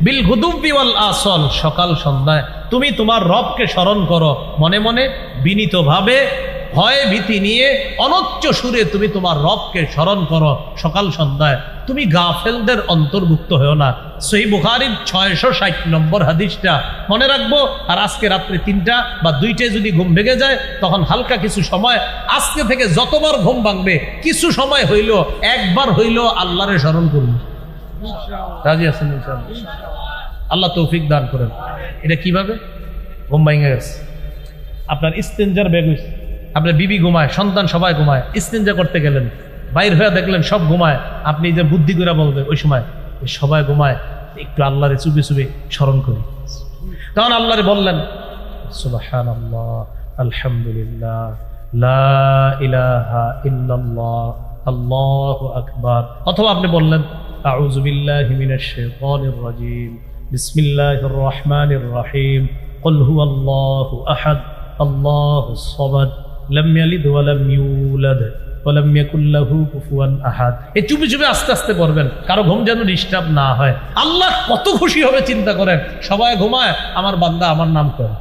বিল গুদুব্বি ওয়াল আসল সকাল সন্ধ্যায় তুমি তোমার রবকে স্মরণ করো মনে মনে, বিনীতভাবে, ভয়ে ভীতি নিয়ে, অনুচ্চ সুরে তুমি তোমার রবকে স্মরণ করো সকাল সন্ধ্যায়। তুমি গাফেলদের অন্তর্ভুক্ত হও না। সহিহ বুখারীর 660 নম্বর হাদিসটা মনে রাখবো। আর আজকে রাত্রে 3টা বা 2টায় যদি ঘুম ভেঙে যায় তখন হালকা কিছু সময়, আজকে থেকে যতবার ঘুম ভাঙবে কিছু সময় হইল, একবার হইল আল্লাহরে স্মরণ করুন। রাজি আছেন ইনশাআল্লাহ? আল্লাহ তৌফিক দান করেন। এটা কিভাবে? ঘুম ভেঙে গেছে, আপনার ইস্তেঞ্জার ব্যাগ হয়েছে, আপনার বিবি ঘুমায়, সন্তান সবাই ঘুমায়, ইস্তেঞ্জা করতে গেলেন, বাইর হয়ে দেখলেন সব ঘুমায়, আপনি যে বুদ্ধি করে বলবেন ওই সময় সবাই ঘুমায়, একটু আল্লাহরে চুপি চুপি স্মরণ করি। তখন আল্লাহরে বললেন সুবহানাল্লাহ, আলহামদুলিল্লাহ, লা ইলাহা ইল্লাল্লাহ, আল্লাহু আকবার। অথবা আপনি বললেন আউযু বিল্লাহি মিনাশ শাইতানির রাজীম, বিসমিল্লাহির রহমানির রহিম, কুল হুয়াল্লাহু আহাদ, আল্লাহুস সামাদ, লাম ইয়ালিদ ওয়া লাম ইউলাদ ওয়া লাম ইয়াকুল লাহু কুফুয়ান আহাদ। এই চুপি চুপি আস্তে আস্তে পড়বেন, কারো ঘুম যেন ডিস্টার্ব না হয়। আল্লাহ কত খুশি হবে চিন্তা করেন, সবাই ঘুমায়, আমার বান্দা আমার নাম করে।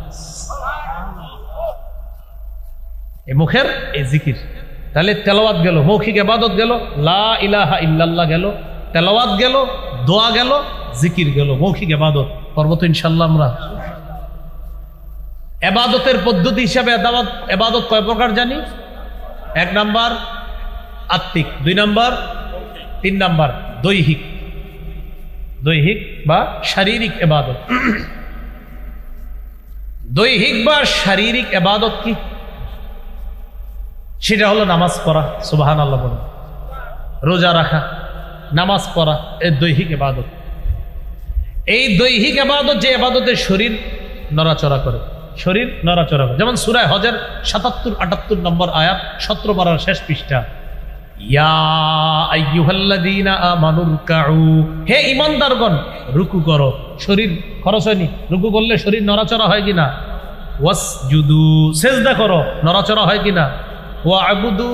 এই মুখের এই জিকির। তাহলে তেলাওয়াত গেল, মৌখিক ইবাদত গেল, লা ইলাহা ইল্লাল্লাহ গেল, তেলাওয়াত গেল, দোয়া গেল, জিকির গেল, মৌখিক ইবাদত করব তো ইনশাআল্লাহ। আমরা ইবাদতের পদ্ধতি হিসাবে ইবাদত কয় প্রকার জানি? 1 নাম্বার আত্মিক, 2 নাম্বার 3 নাম্বার দৈহিক, দৈহিক বা শারীরিক ইবাদত। দৈহিক বা শারীরিক ইবাদত কি? সেটা হলো নামাজ পড়া, সুবহানাল্লাহ বলুন, রোজা রাখা, নামাজ পড়া, এই দৈহিক ইবাদত। এই দৈহিক ইবাদত যে ইবাদতে শরীর নড়াচড়া করে, শরীর নড়াচড়া করে, যেমন সূরা হজের ৭৭-৭৮ নম্বর আয়াত ১৭ পারার শেষ পৃষ্ঠা, ইয়া আইয়ুহাল্লাযীনা আমানু রুকউ, হে ঈমানদারগণ রুকু করো। শরীর খরচ হয়নি, রুকু করলে শরীর নড়াচড়া হয় কিনা? ওয়াসজুদু, সিজদা করো, নড়াচড়া হয় কিনা? ওয়া'বুদু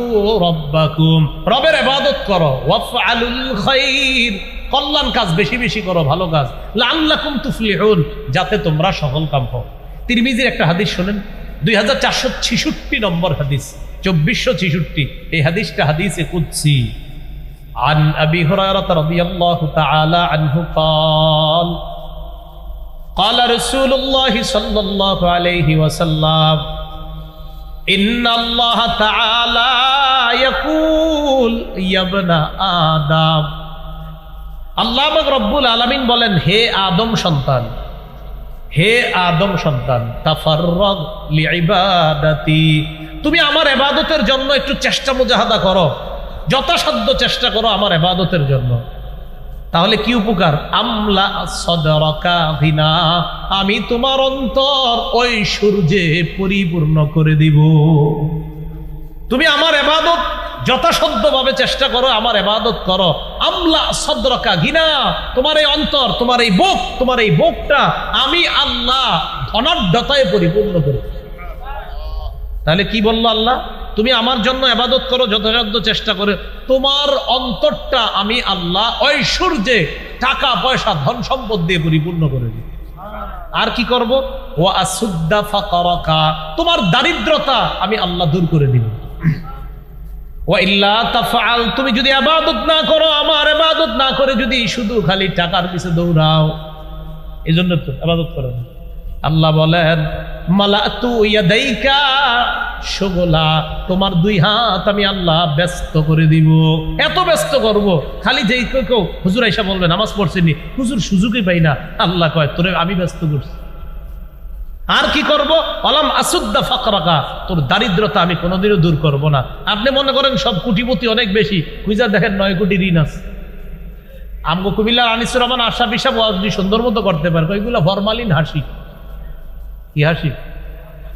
রাব্বাকুম, রবের ইবাদত করো। ওয়াফআলুল খায়র, কল্যাণ কাজ বেশি বেশি করো, ভালো কাজ। লাআল্লাকুম তুফলিহুন, যাতে তোমরা সফল কাম হও। তিরমিজির একটা হাদিস শুনেন, 2466 নম্বর হাদিস, 2466, এই হাদিসটা হাদিসে কুদসি। আন আবি হুরায়রা রাদিয়াল্লাহু তাআলা আনহু قال قال رسول الله صلى الله عليه وسلم إن الله تعالى يقول يا ابن آدم, আল্লাহ রব্বুল আলামিন বলেন, হে আদম সন্তান, হে আদম সন্তান, তাফাররাগ লিইবাদাতি, তুমি আমার ইবাদতের জন্য একটু চেষ্টা মুজাহাদা করো, যথাসাধ্য চেষ্টা করো আমার ইবাদতের জন্য। তাহলে কি উপকার? আমলা সদরকা গিনা, আমি তোমার অন্তর ঐশ্বর্যে পরিপূর্ণ করে দিব। তুমি আমার ইবাদত যথাসাধ্যভাবে চেষ্টা করো, আমার ইবাদত করো। আমলা সদরকা গিনা, তোমার এই অন্তর, তোমার এই বুক, তোমার এই বুকটা আমি আল্লাহ ধনাঢ্যতায় পরিপূর্ণ করি। তাহলে কি বললো আল্লাহ? তুমি আমার জন্য ইবাদত করো, যথাসাধ্য চেষ্টা করে তোমার অন্তরটা আমি আল্লাহ ঐশ্বর্যে, টাকা পয়সা, ধন সম্পদ দিয়ে পরিপূর্ণ করে দিই। আর কি করব? ওয়া আসুদ্দা ফাকারাকা, তোমার দারিদ্রতা আমি আল্লাহ দূর করে দিব। ওয়া ইল্লা তাফআল, তুমি যদি ইবাদত না করো, আমার ইবাদত না করে যদি শুধু খালি টাকার পিছে দৌড়াও, এজন্য তো ইবাদত করো না। আল্লাহ বলেন, মালাতু ইয়াদাইকা শুগলা, তোমার 2 হাত আমি আল্লাহ ব্যস্ত করে দিব। এত ব্যস্ত করব, খালি যেই কেউ হুজুর আইসা বলবে নামাজ পড়ছেনি, হুজুর সুযোগই পাই না, আল্লাহ কয় তোরে আমি ব্যস্ত করছি। আর কি করব? আলাম আসুদ্দা ফাকরাকা, তোর দারিদ্রতা আমি কোনোদিনও দূর করব না। আপনি মনে করেন সব কোটিপতি অনেক বেশি, খুঁজা দেখেন 9 কোটি ঋণ আছে। আমগো কুমিল্লার আনিসুর রহমান আশরাফ হিসাব আপনি সুন্দর মতো করতে পারবে, ওইগুলো ফরমালিন হাসি। কি হাসি?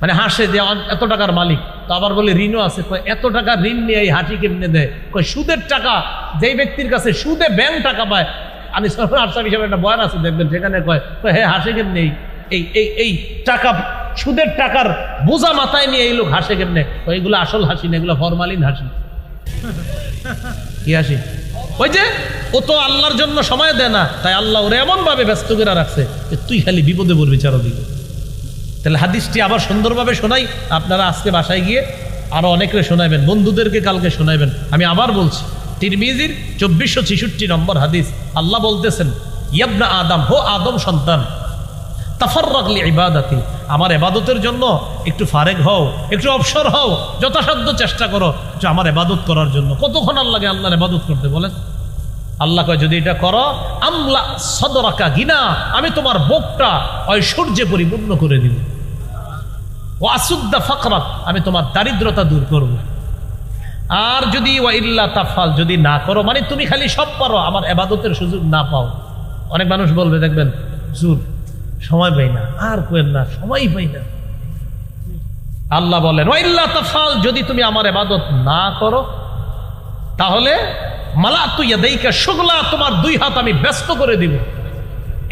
মানে হাসে যে এত টাকার মালিক, তো আবার বলে ঋণও আছে। এত টাকা ঋণ নিয়ে এই হাসি কেমনে দেয়? সুদের টাকা, যেই ব্যক্তির কাছে সুদে ব্যাংক টাকা পায়, আনিসুর রহমান আশরাফ হিসাবে একটা বয়ান আছে দেখবেন, সেখানে কয় হে হাসে কেমনে, এই টাকা, সুদের টাকার বোঝা মাথায় নিয়ে এই লোক হাসে কেমনে? এইগুলো আসল হাসি না, এগুলো ফরমালিন হাসি। কি হাসি? ওই যে ও তো আল্লাহর জন্য সময় দেয় না, তাই আল্লাহ ওরে এমন ভাবে ব্যস্ত করে রাখছে যে তুই খালি বিপদে পড়বি চারদিকে। তাহলে হাদিসটি আবার সুন্দরভাবে শোনাই, আপনারা আজকে বাসায় গিয়ে আরো অনেকে শোনাবেন, বন্ধুদেরকে কালকে শোনাবেন। আমি আবার বলছি, তিরমিজির 2466 নম্বর হাদিস, আল্লাহ বলতেছেন, ইবনা আদম, হো আদম সন্তান, তাফাররাগ লিইবাদাতি, আমার ইবাদতের জন্য একটু ফারেক হও, একটু অবসর হও, যথাসাধ্য চেষ্টা করো যে আমার ইবাদত করার জন্য। কতক্ষণ আল্লাহকে আল্লাহর ইবাদত করতে বলেন? আল্লাহ কয় যদি এটা করো, আমলা সদরাকা গিনা, আমি তোমার বুকটা ঐশ্বর্যে পরিপূর্ণ করে দিব। ওয়া আসুদ্দা ফাকরাক, আমি তোমার দারিদ্রতা দূর করব। আর যদি ওয়া ইল্লা তাফাল, যদি না করো, মানে তুমি খালি সব পারো, আমার ইবাদতের সুযোগ না পাও। অনেক মানুষ বলবে দেখবেন, হুজুর সময় পাই না, আর কোয়েন না, সময়ই পাই না। আল্লাহ বলেন, ওয়া ইল্লা তাফাল, যদি তুমি আমার ইবাদত না করো, তাহলে মালাতু ইয়াদাইকা শুগলা, তোমার 2 হাত আমি ব্যস্ত করে দিব।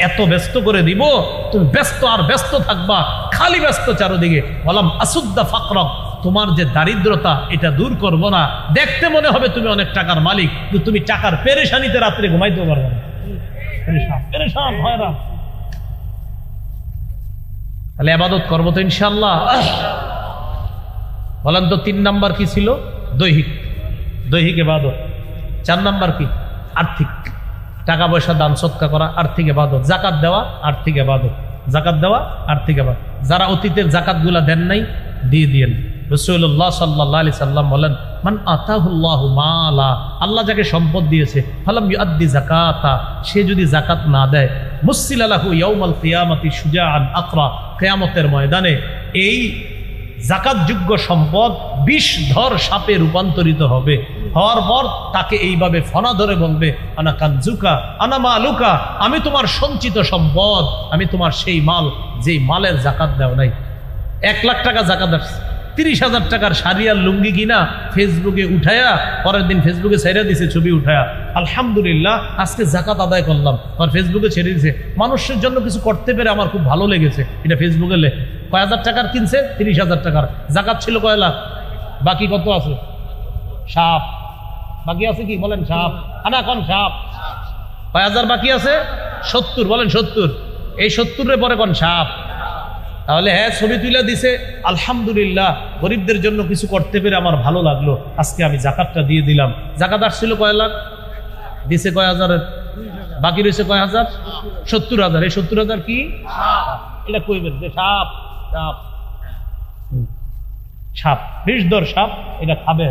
এত ব্যস্ত করে দিব, তুমি ব্যস্ত আর ব্যস্ত থাকবা, খালি ব্যস্ত চারদিকে। বললাম আসুদ্দা ফাকরাক, তোমার যে দারিদ্রতা এটা দূর করব না। দেখতে মনে হবে তুমি অনেক টাকার মালিক, কিন্তু তুমি টাকার পেরেশানিতে রাত্রে ঘুমাইতে পারবে না, পেরেশান হয়রান। তাহলে ইবাদত করবো তো ইনশাআল্লাহ। বলেন তো 3 নাম্বার কি ছিল? দৈহিক, দৈহিক ইবাদত। 4 নাম্বার কি? আর্থিক, টাকা পয়সা দান সৎকা করা, আর্থিক ইবাদত। যাকাত দেওয়া, আর্থিক ইবাদত। যাকাত দেওয়া, আর্থিক ইবাদত। যারা অতীতের যাকাতগুলা দেন নাই, দিয়ে দিয়েন। রাসূলুল্লাহ সাল্লাল্লাহু আলাইহি সাল্লাম বলেন, মান আতাহুল্লাহু মালা, আল্লাহ যাকে সম্পদ দিয়েছে, ফালাম ইউআদ্দি যাকাতা, সে যদি যাকাত না দেয়, মুসসিলা লাহু ইয়াউমাল কিয়ামাতি শুজাআন আকরা, কিয়ামতের ময়দানে এই যাকাতযোগ্য সম্পদ বিষধর সাপে রূপান্তরিত হবে। হওয়ার পর তাকে এইভাবে ফনা ধরে বলবে, আনা কানজুকা আনা মালুকা, আমি তোমার সঞ্চিত সম্পদ, আমি তোমার সেই মাল যেই মালের যাকাত দাও নাই। 1 লাখ টাকা যাকাত আসছে, 30,000 টাকার শাড়ি আর লুঙ্গি কিনা ফেসবুকে উঠায়া, পরের দিন ফেসবুকে ছেড়ে দিছে ছবি উঠায়া, আলহামদুলিল্লাহ আজকে যাকাত আদায় করলাম, আর ফেসবুকে ছেড়ে দিছে, মানুষের জন্য কিছু করতে পেরে আমার খুব ভালো লেগেছে, এটা ফেসবুকে লেখে। কয় হাজার টাকার কিনছে? 30,000 টাকার। যাকাত ছিল কয় লাখ? বাকি কত আছে? সাপ বাকি আছে, কি বলেন? সাপ আনা কোন সাপ? কয় হাজার বাকি আছে? 70, বলেন 70। এই 70-এর পরে কোন সাপ? তাহলে হ্যাঁ, ছবি তুলে দিছে, আলহামদুলিল্লাহ গরিবদের জন্য কিছু করতে পেরে আমার ভালো লাগলো, আজকে আমি যাকাতটা দিয়ে দিলাম। যাকাত আসছিল কয় লাখ, দিছে কয় হাজারের, বাকি রয়েছে কয় হাজার? 70,000। এই 70,000 কি? এটা কইবেন যে সাপ, সাপ সাপ বিষধর সাপ, এটা খাবে।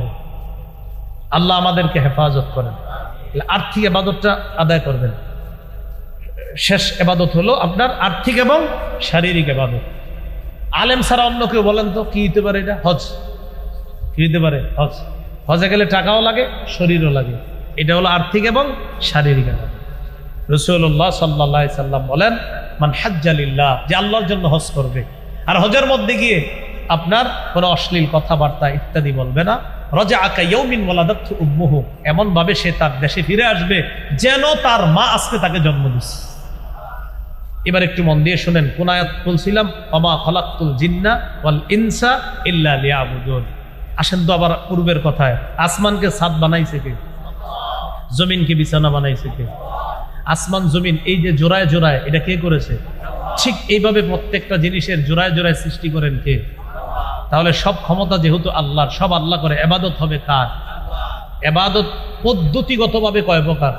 আল্লাহ আমাদেরকে হেফাজত করেন। আর্থিক ইবাদতটা আদায় করবেন। শেষ ইবাদত হলো আপনার আর্থিক এবং শারীরিক ইবাদত। আলেম ছাড়া অন্য কেউ বলেন তো কি হতে পারে? এটা হজ। কি হতে পারে? হজ। হজে গেলে টাকাও লাগে, শরীরও লাগে। এটা হলো আর্থিক এবং শারীরিক ইবাদত। রাসূলুল্লাহ সাল্লাল্লাহু আলাইহি সাল্লাম বলেন, মান হাজ্জা লিল্লাহ, যে আল্লাহর জন্য হজ করবে, আর হজের মধ্যে গিয়ে আপনার কোনো অশ্লীল কথাবার্তা ইত্যাদি বলবে না, রাজাআ কায়াউমিন ওয়ালাদাতহু উম্মুহু, এমন ভাবে সে তার দেশে ফিরে আসবে যেন তার মা আজকে তাকে জন্ম দিচ্ছে। এবার একটু মন দিয়ে শুনেন, কোন আয়াত বলছিলাম? ওমা খালাকতুল জিন্না ওয়াল ইনসা ইল্লা লিয়াবুদুন। আসেন তো আবার পূর্বের কথায়, আসমানকে ছাদ বানাইছে কে? জমিনকে বিছানা বানাইছে কে? আসমান জমিন এই যে জোড়ায় জোড়ায়, এটা কে করেছে? ঠিক এইভাবে প্রত্যেকটা জিনিসের জোড়ায় জোড়ায় সৃষ্টি করেন কে? তাহলে সব ক্ষমতা যেহেতু আল্লাহর, সব আল্লাহ করে, ইবাদত হবে কার? ইবাদত পদ্ধতিগতভাবে কয় প্রকার?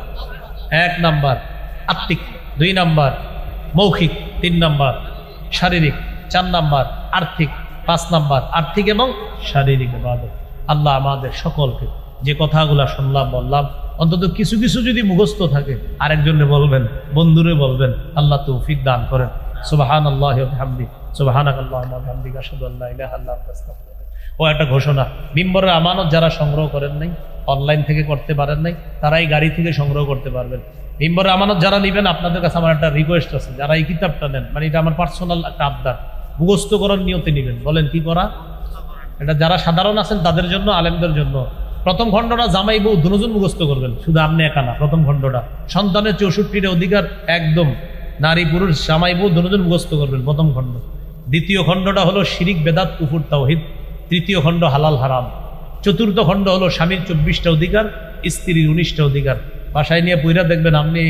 1 নাম্বার আত্মিক, 2 নাম্বার মৌখিক, 3 নাম্বার শারীরিক, 4 নাম্বার আর্থিক, 5 নাম্বার আর্থিক এবং শারীরিক ইবাদত। আল্লাহ আমাদের সকলকে যে কথাগুলা শুনলাম বললাম, অন্তত কিছু কিছু যদি মুখস্থ থাকে আরেকজনে বলবেন, বন্ধুরে বলবেন, আল্লাহ তৌফিক দান করেন। সুবহানাল্লাহি ওয়া বিহামদিহি, সুবহানাকাল্লাহুম্মা ওয়া বিহামদিকা, আশহাদু আল্লা ইলাহা ইল্লা আনতা, আস্তাগফিরুকা। ও একটা ঘোষণা, মিম্বরের আমানত যারা সংগ্রহ করেন নাই, অনলাইন থেকে করতে পারেন নাই, তারাই গাড়ি থেকে সংগ্রহ করতে পারবেন। মিম্বরের আমানত যারা নেবেন, আপনাদের কাছে আমার একটা রিকোয়েস্ট আছে, যারা এই কিতাবটা নেন, মানে এটা আমার পার্সোনাল একটা আবদার, মুখস্থ করার নিয়তে নেবেন। বলেন কি করা? এটা যারা সাধারণ আছেন তাদের জন্য, আলেমদের জন্য। প্রথম খণ্ডটা জামাই বউ দুজন মুখস্থ করবেন, শুধু আপনি একা না। প্রথম খণ্ডটা সন্তানের 64টা অধিকার, একদম নারী পুরুষ জামাই বউ দুজন মুখস্থ করবেন, প্রথম খণ্ড। দ্বিতীয় খণ্ডটা হলো শিরিক বেদাত কুফর তাওহীদ। তৃতীয় খণ্ড হালাল হারাম। চতুর্থ খণ্ড হলো স্বামীর 24টা অধিকার, স্ত্রীর 19টা অধিকার। বাসায় নিয়ে পইরা দেখবেন আপনি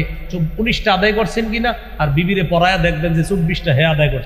19টা আদায় করছেন কিনা, আর বিবিরে পড়ায়া দেখবেন যে 24টা হে আদায় করছেন।